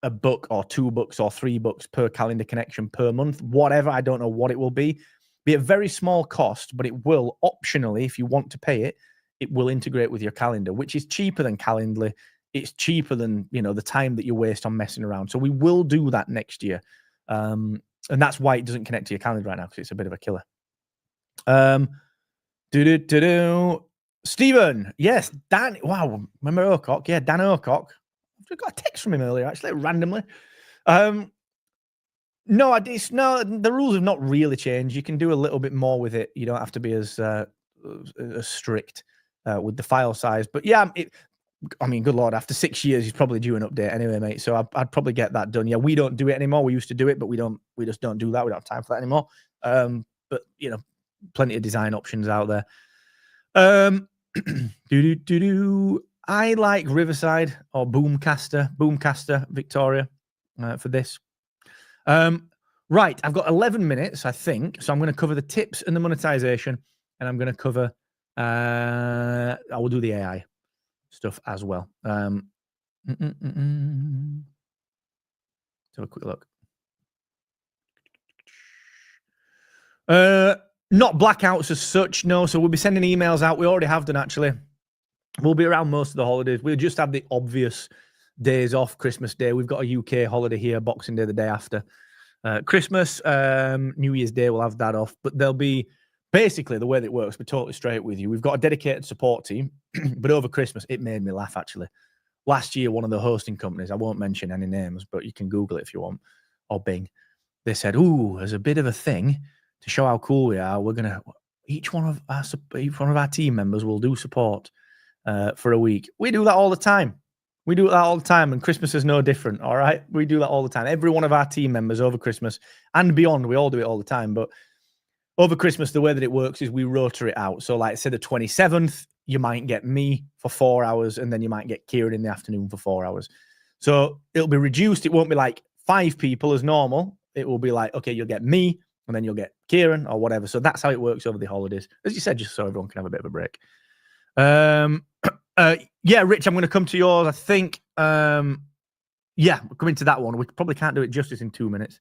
$1 or $2 or $3 per calendar connection per month, whatever. I don't know what it will be. Be a very small cost, but it will optionally, if you want to pay it, it will integrate with your calendar, which is cheaper than Calendly. It's cheaper than, the time that you waste on messing around. So we will do that next year. And that's why it doesn't connect to your calendar right now, because it's a bit of a killer. Stephen, yes, Dan. Wow, remember Ocock? Yeah, Dan Ocock. I got a text from him earlier, actually, randomly. No, the rules have not really changed. You can do a little bit more with it. You don't have to be as strict with the file size. But yeah, good Lord, after 6 years, he's probably due an update anyway, mate. So I'd probably get that done. Yeah, we don't do it anymore. We used to do it, but we just don't do that. We don't have time for that anymore. But plenty of design options out there. I like Riverside or Boomcaster Victoria for this. Right, I've got 11 minutes, I think. So I'm going to cover the tips and the monetization, and I'm going to cover, I will do the AI stuff as well. Let's have a quick look. Not blackouts as such, no. So we'll be sending emails out. We already have done, actually. We'll be around most of the holidays. We'll just have the obvious days off. Christmas Day. We've got a UK holiday here, Boxing Day the day after. Christmas, New Year's Day, we'll have that off. But there'll be, basically, the way that it works, we're totally straight with you. We've got a dedicated support team. But over Christmas, it made me laugh, actually. Last year, one of the hosting companies, I won't mention any names, but you can Google it if you want, or Bing. They said, as a bit of a thing to show how cool we are, we're going to, each one of our team members will do support for a week. We do that all the time. We do that all the time, and Christmas is no different, all right? We do that all the time. Every one of our team members over Christmas and beyond, we all do it all the time. But over Christmas, the way that it works is we rotor it out. So, like, say the 27th, you might get me for 4 hours, and then you might get Kieran in the afternoon for 4 hours. So it'll be reduced. It won't be like 5 people as normal. It will be like, okay, you'll get me, and then you'll get Kieran or whatever. So that's how it works over the holidays. As you said, just so everyone can have a bit of a break. Yeah, Rich, I'm going to come to yours. I think, yeah, we're coming to that one. We probably can't do it justice in 2 minutes.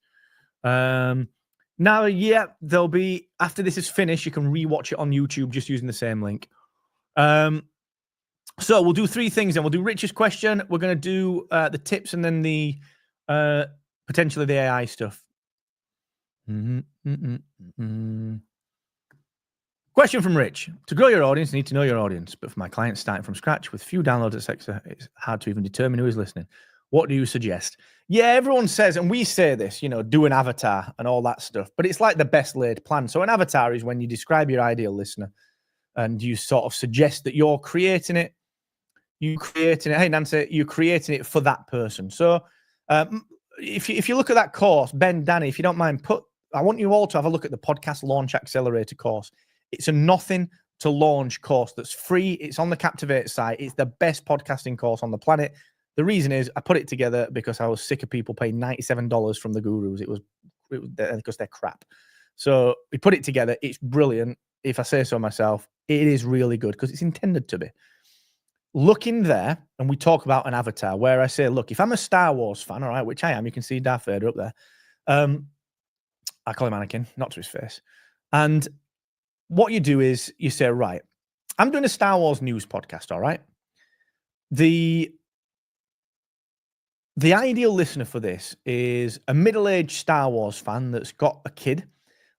Now, yeah, there'll be, after this is finished, you can rewatch it on YouTube just using the same link. So we'll do 3 things, and we'll do Rich's question. We're going to do the tips, and then the potentially the AI stuff. Question from Rich. To grow your audience, you need to know your audience. But for my clients starting from scratch with few downloads, etc., it's hard to even determine who is listening. What do you suggest? Yeah, everyone says, and we say this, you know, do an avatar and all that stuff. But it's like the best laid plan. So an avatar is when you describe your ideal listener and you sort of suggest that you're creating it. Hey, Nancy, you're creating it for that person. So if you look at that course, Ben, Danny, if you don't mind, I want you all to have a look at the Podcast Launch Accelerator course. It's a nothing to launch course that's free. It's on the Captivate site. It's the best podcasting course on the planet. The reason is I put it together because I was sick of people paying $97 from the gurus. It was because they're crap. So we put it together. It's brilliant. If I say so myself, it is really good because it's intended to be. Look in there, and we talk about an avatar where I say, look, if I'm a Star Wars fan, all right, which I am, you can see Darth Vader up there. I call him Anakin, not to his face. And what you do is you say, right, I'm doing a Star Wars news podcast, all right? The ideal listener for this is a middle-aged Star Wars fan that's got a kid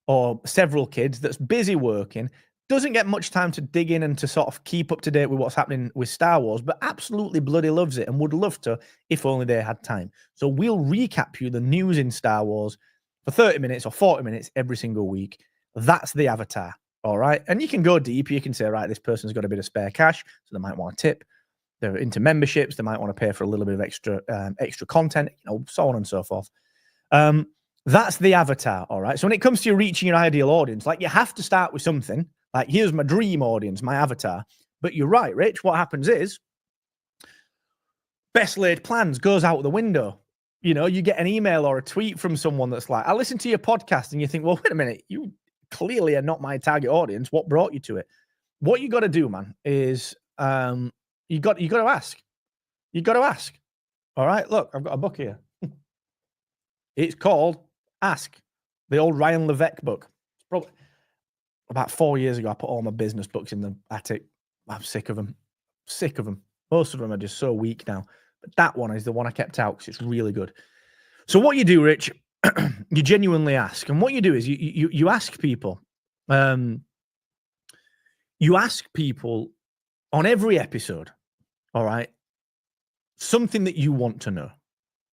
or several kids that's busy working, doesn't get much time to dig in and to sort of keep up to date with what's happening with Star Wars, but absolutely bloody loves it and would love to if only they had time. So we'll recap you the news in Star Wars for 30 minutes or 40 minutes every single week. That's the avatar, all right? And you can go deep. You can say, right, this person's got a bit of spare cash, so they might want a tip. They're into memberships. They might want to pay for a little bit of extra content, you know, so on and so forth. That's the avatar, all right? So when it comes to you reaching your ideal audience, like you have to start with something. Like, here's my dream audience, my avatar. But you're right, Rich. What happens is best laid plans goes out the window. You know, you get an email or a tweet from someone that's like, I listened to your podcast, and you think, well, wait a minute, you clearly are not my target audience. What brought you to it? What you got to do, man, is you got to ask. You got to ask. All right, look, I've got a book here. It's called Ask, the old Ryan Levesque book. It's probably about 4 years ago. I put all my business books in the attic. I'm sick of them. Sick of them. Most of them are just so weak now. But that one is the one I kept out because it's really good. So what you do, Rich, you genuinely ask. And what you do is you ask people. You ask people on every episode, all right, something that you want to know.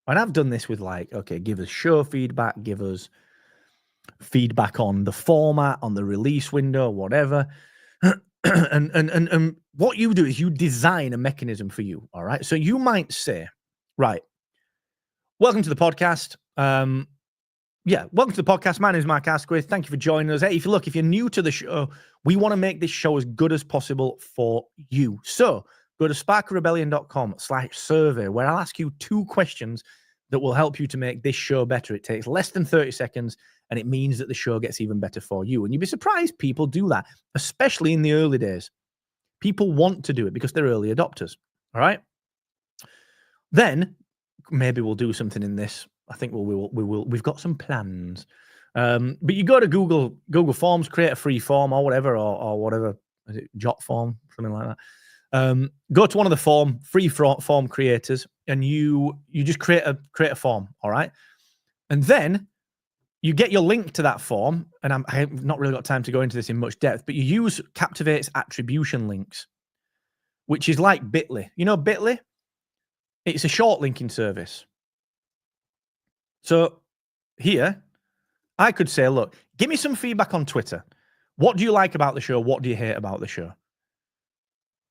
And I've done this with like, okay, give us show feedback, give us feedback on the format, on the release window, whatever. and what you do is you design a mechanism for you, all right? So you might say, right, welcome to the podcast. Welcome to the podcast. My name is Mark Asquith. Thank you for joining us. Hey, if you're new to the show, we want to make this show as good as possible for you. So go to sparkofrebellion.com/survey, where I'll ask you 2 questions that will help you to make this show better. It takes less than 30 seconds, and it means that the show gets even better for you. And you'd be surprised people do that, especially in the early days. People want to do it because they're early adopters. All right. Then maybe we'll do something in this. I think we will. We've got some plans. But you go to Google Forms, create a free form or whatever, or whatever. Is it Jot form? Something like that. Go to one of the free form creators, and you just create a form. All right. And then you get your link to that form, and I've not really got time to go into this in much depth, but you use Captivate's attribution links, which is like Bitly. You know Bitly? It's a short linking service. So here, I could say, look, give me some feedback on Twitter. What do you like about the show? What do you hate about the show?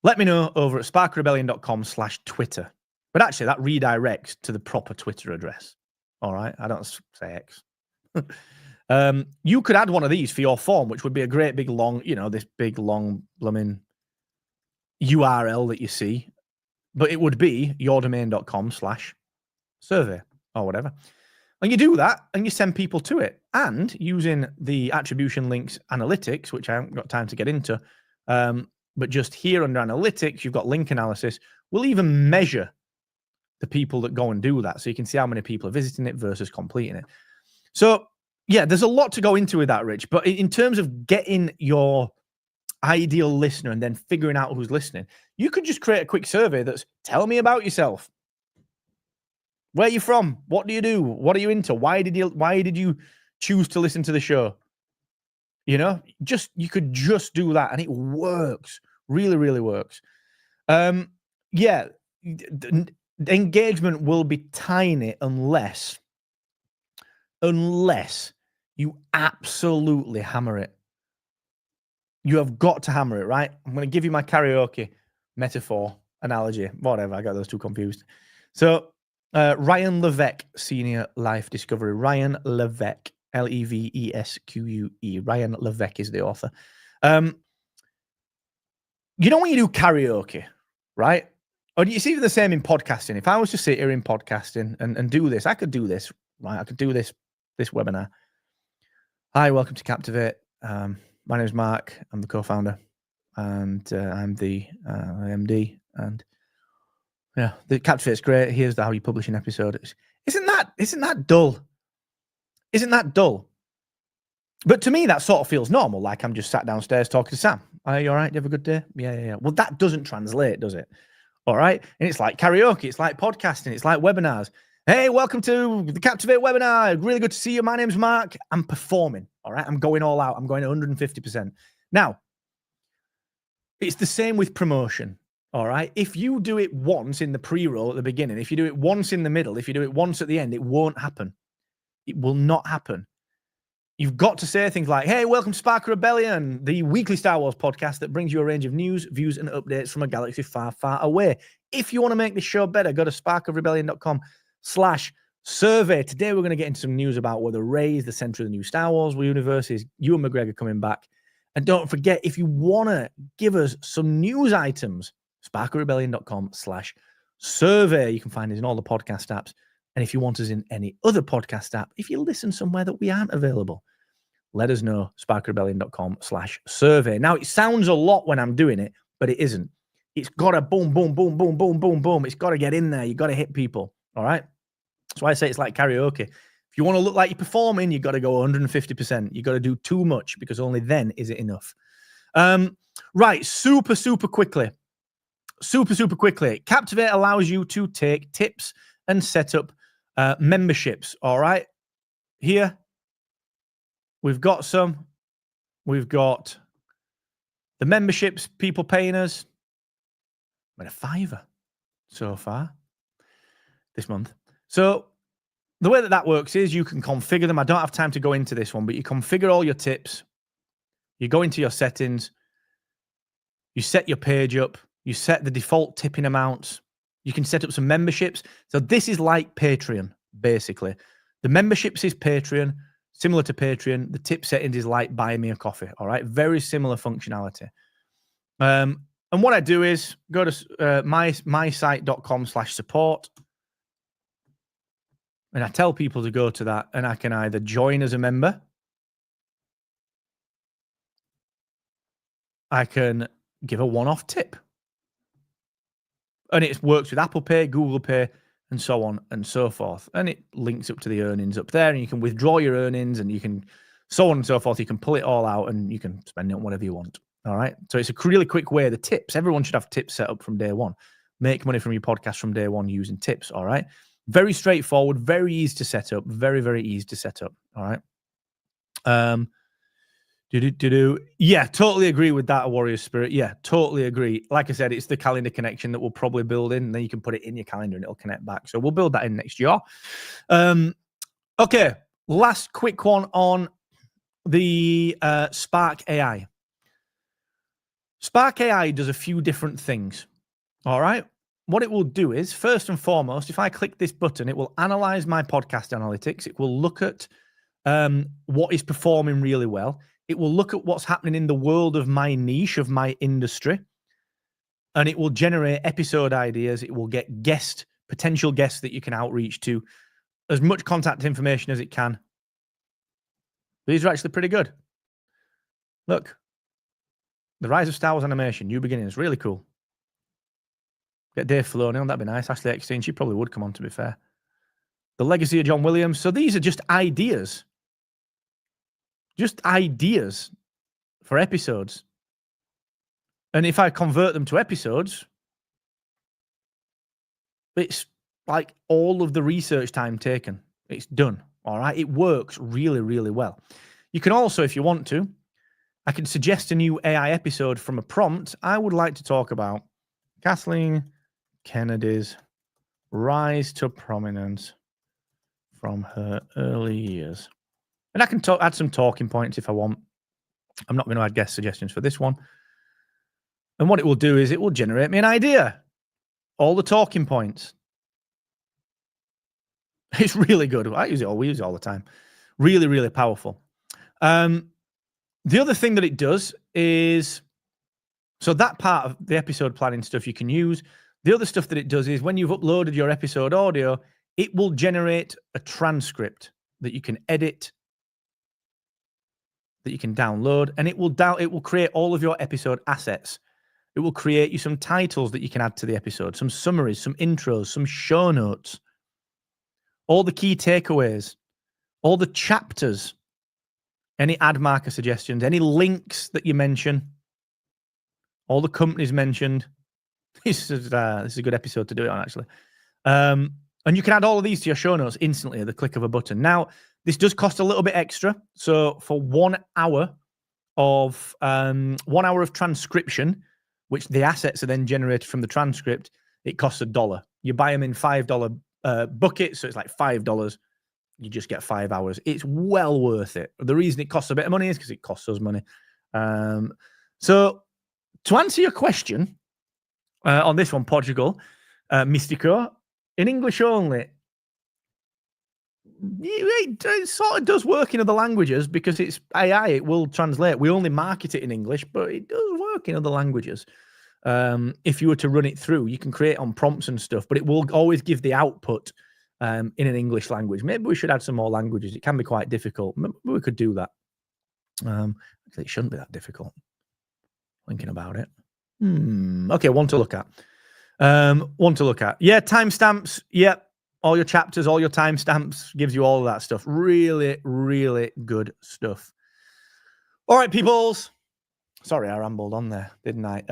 Let me know over at sparkrebellion.com/Twitter. But actually, that redirects to the proper Twitter address. All right, I don't say X. You could add one of these for your form, which would be a great big long, this big long blooming URL that you see, but it would be yourdomain.com/survey or whatever. And you do that and you send people to it. And using the attribution links analytics, which I haven't got time to get into, but just here under analytics, you've got link analysis. We'll even measure the people that go and do that. So you can see how many people are visiting it versus completing it. So yeah, there's a lot to go into with that, Rich. But in terms of getting your ideal listener and then figuring out who's listening, you could just create a quick survey that's tell me about yourself. Where are you from? What do you do? What are you into? Why did you choose to listen to the show? You could just do that and it works. Really, really works. Yeah, the engagement will be tiny unless you absolutely hammer it. You have got to hammer it, right? I'm going to give you my karaoke metaphor, analogy, whatever. I got those two confused. So Ryan Levesque, Senior Life Discovery. Ryan Levesque, Levesque. Ryan Levesque is the author. When you do karaoke, right? Or it's even the same in podcasting. If I was to sit here in podcasting and do this, I could do this, right? I could do this webinar. Hi, welcome to Captivate. My name is Mark. I'm the co-founder, and I'm the MD. And yeah, the Captivate's great. Here's how you publish an episode. Isn't that dull? Isn't that dull? But to me, that sort of feels normal. Like I'm just sat downstairs talking to Sam. Are you all right? Do you have a good day? Yeah. Well, that doesn't translate, does it? All right. And it's like karaoke. It's like podcasting. It's like webinars. Hey, welcome to the Captivate webinar. Really good to see you. My name's Mark. I'm performing. All right. I'm going all out. I'm going 150%. Now, it's the same with promotion. All right. If you do it once in the pre-roll at the beginning, if you do it once in the middle, if you do it once at the end, it won't happen. It will not happen. You've got to say things like, hey, welcome to Spark Rebellion, the weekly Star Wars podcast that brings you a range of news, views, and updates from a galaxy far, far away. If you want to make this show better, go to sparkofrebellion.com/survey. Today, we're going to get into some news about whether Rey is the center of the new Star Wars universe. Is Ewan McGregor coming back? And don't forget, if you want to give us some news items, sparkofrebellion.com/survey. You can find us in all the podcast apps. And if you want us in any other podcast app, if you listen somewhere that we aren't available, let us know, sparkofrebellion.com/survey. Now, it sounds a lot when I'm doing it, but it isn't. It's got to boom, boom, boom, boom, boom, boom, boom. It's got to get in there. You got to hit people. All right. That's why I say it's like karaoke. If you want to look like you're performing, you got to go 150%. You got to do too much because only then is it enough. Right. Super quickly. Captivate allows you to take tips and set up memberships. All right. Here, we've got some. We've got the memberships, people paying us. I'm at $5 so far this month. So the way that works is you can configure them. I don't have time to go into this one, but you configure all your tips. You go into your settings. You set your page up. You set the default tipping amounts. You can set up some memberships. So this is like Patreon, basically. The memberships is Patreon, similar to Patreon. The tip settings is like buy me a coffee, all right? Very similar functionality. And what I do is go to mysite.com/support. And I tell people to go to that, and I can either join as a member. I can give a one-off tip. And it works with Apple Pay, Google Pay, and so on and so forth. And it links up to the earnings up there, and you can withdraw your earnings, and you can so on and so forth. You can pull it all out, and you can spend it on whatever you want. All right. So it's a really quick way. The tips, everyone should have tips set up from day one. Make money from your podcast from day one using tips. All right. Very straightforward, very easy to set up. Very, very easy to set up. All right. Yeah, totally agree with that, Warrior Spirit. Yeah, totally agree. Like I said, it's the calendar connection that we'll probably build in, and then you can put it in your calendar and it'll connect back. So we'll build that in next year. Okay, last quick one on the Spark AI. Spark AI does a few different things. All right. what it will do is, first and foremost, if I click this button, it will analyze my podcast analytics. It will look at what is performing really well. It will look at what's happening in the world of my niche, of my industry, and it will generate episode ideas. It will get potential guests that you can outreach to, as much contact information as it can. These are actually pretty good. Look, the Rise of Star Wars animation, New Beginnings, really cool. Get Dave Filoni on, that'd be nice. Ashley Eckstein, she probably would come on, to be fair. The Legacy of John Williams. So these are just ideas. Just ideas for episodes. And if I convert them to episodes, it's like all of the research time taken. It's done. All right. It works really, really well. You can also, if you want to, I can suggest a new AI episode from a prompt. I would like to talk about Kathleen Kennedy's rise to prominence from her early years. And I can add some talking points if I want. I'm not going to add guest suggestions for this one. And what it will do is it will generate me an idea. All the talking points. It's really good. We use it all the time. Really, really powerful. The other thing that it does is, so that part of the episode planning stuff you can use. The other stuff that it does is when you've uploaded your episode audio, it will generate a transcript that you can edit, that you can download, and it will create all of your episode assets. It will create you some titles that you can add to the episode, some summaries, some intros, some show notes, all the key takeaways, all the chapters, any ad marker suggestions, any links that you mention, all the companies mentioned. This is a good episode to do it on, actually. And you can add all of these to your show notes instantly at the click of a button. Now, this does cost a little bit extra. So for 1 hour of transcription, which the assets are then generated from the transcript, it costs $1. You buy them in $5 buckets, so it's like $5. You just get 5 hours. It's well worth it. The reason it costs a bit of money is because it costs us money. So to answer your question on this one, Portugal, Mystico, in English only, it sort of does work in other languages because it's AI. It will translate. We only market it in English, but it does work in other languages. If you were to run it through, you can create on prompts and stuff, but it will always give the output in an English language. Maybe we should add some more languages. It can be quite difficult. Maybe we could do that. It shouldn't be that difficult. Thinking about it. Okay, one to look at. Yeah, timestamps. Yep. All your chapters, all your timestamps, gives you all of that stuff. Really, really good stuff. All right, peoples. Sorry, I rambled on there, didn't I?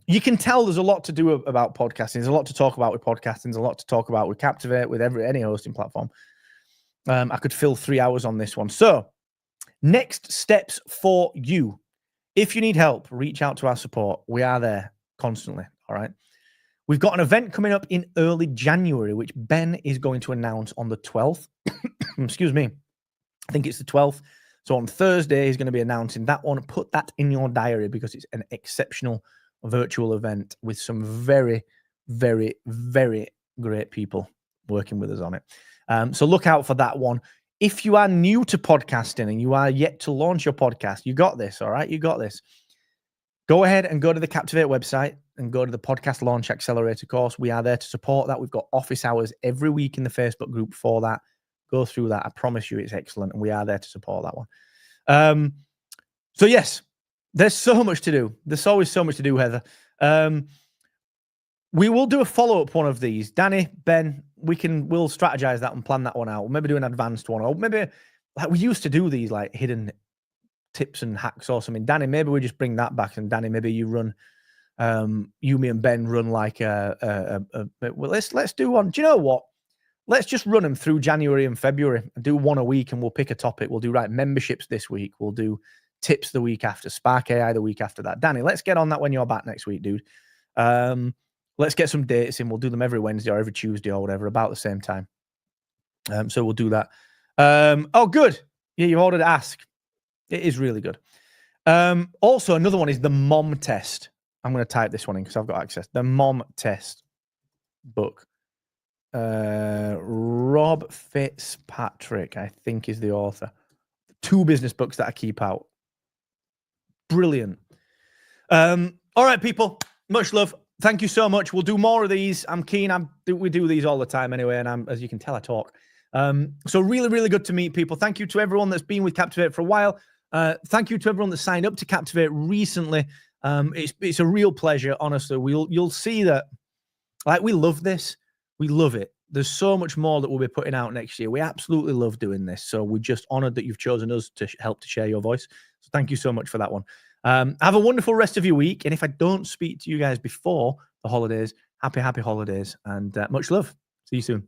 You can tell there's a lot to do about podcasting. There's a lot to talk about with podcasting. There's a lot to talk about with Captivate, with any hosting platform. I could fill 3 hours on this one. So, next steps for you. If you need help, reach out to our support. We are there constantly. All right. We've got an event coming up in early January, which Ben is going to announce on the 12th. Excuse me. I think it's the 12th. So on Thursday, he's going to be announcing that one. Put that in your diary because it's an exceptional virtual event with some very, very, very great people working with us on it. So look out for that one. If you are new to podcasting and you are yet to launch your podcast, you got this, all right? You got this. Go ahead and go to the Captivate website and go to the Podcast Launch Accelerator course. We are there to support that. We've got office hours every week in the Facebook group for that. Go through that. I promise you it's excellent, and we are there to support that one. So, yes, there's so much to do. There's always so much to do, Heather. We will do a follow-up one of these. Danny, Ben, we'll strategize that and plan that one out. We'll maybe do an advanced one. Or maybe, like we used to do these, like, hidden tips and hacks or something. Danny, maybe we just bring that back. And Danny, maybe you run, you, me, and Ben run like well, let's do one. Do you know what? Let's just run them through January and February and do one a week, and we'll pick a topic. We'll do memberships this week. We'll do tips the week after, Spark AI the week after that. Danny, let's get on that when you're back next week, dude. Let's get some dates in. We'll do them every Wednesday or every Tuesday or whatever, about the same time. So we'll do that. Oh, good. Yeah, you ordered Ask. It is really good. Also, another one is the mom test. I'm going to type this one in because I've got access. The mom test. book. Rob Fitzpatrick, I think, is the author. 2 business books that I keep out. Brilliant. All right, people. Much love. Thank you so much. We'll do more of these. I'm keen. We do these all the time anyway, and as you can tell, I talk. So really, really good to meet people. Thank you to everyone that's been with Captivate for a while. Thank you to everyone that signed up to Captivate recently. It's a real pleasure, honestly. You'll see that, like, we love this. We love it. There's so much more that we'll be putting out next year. We absolutely love doing this. So we're just honored that you've chosen us to help to share your voice. So thank you so much for that one. Have a wonderful rest of your week. And if I don't speak to you guys before the holidays, happy holidays, and much love. See you soon.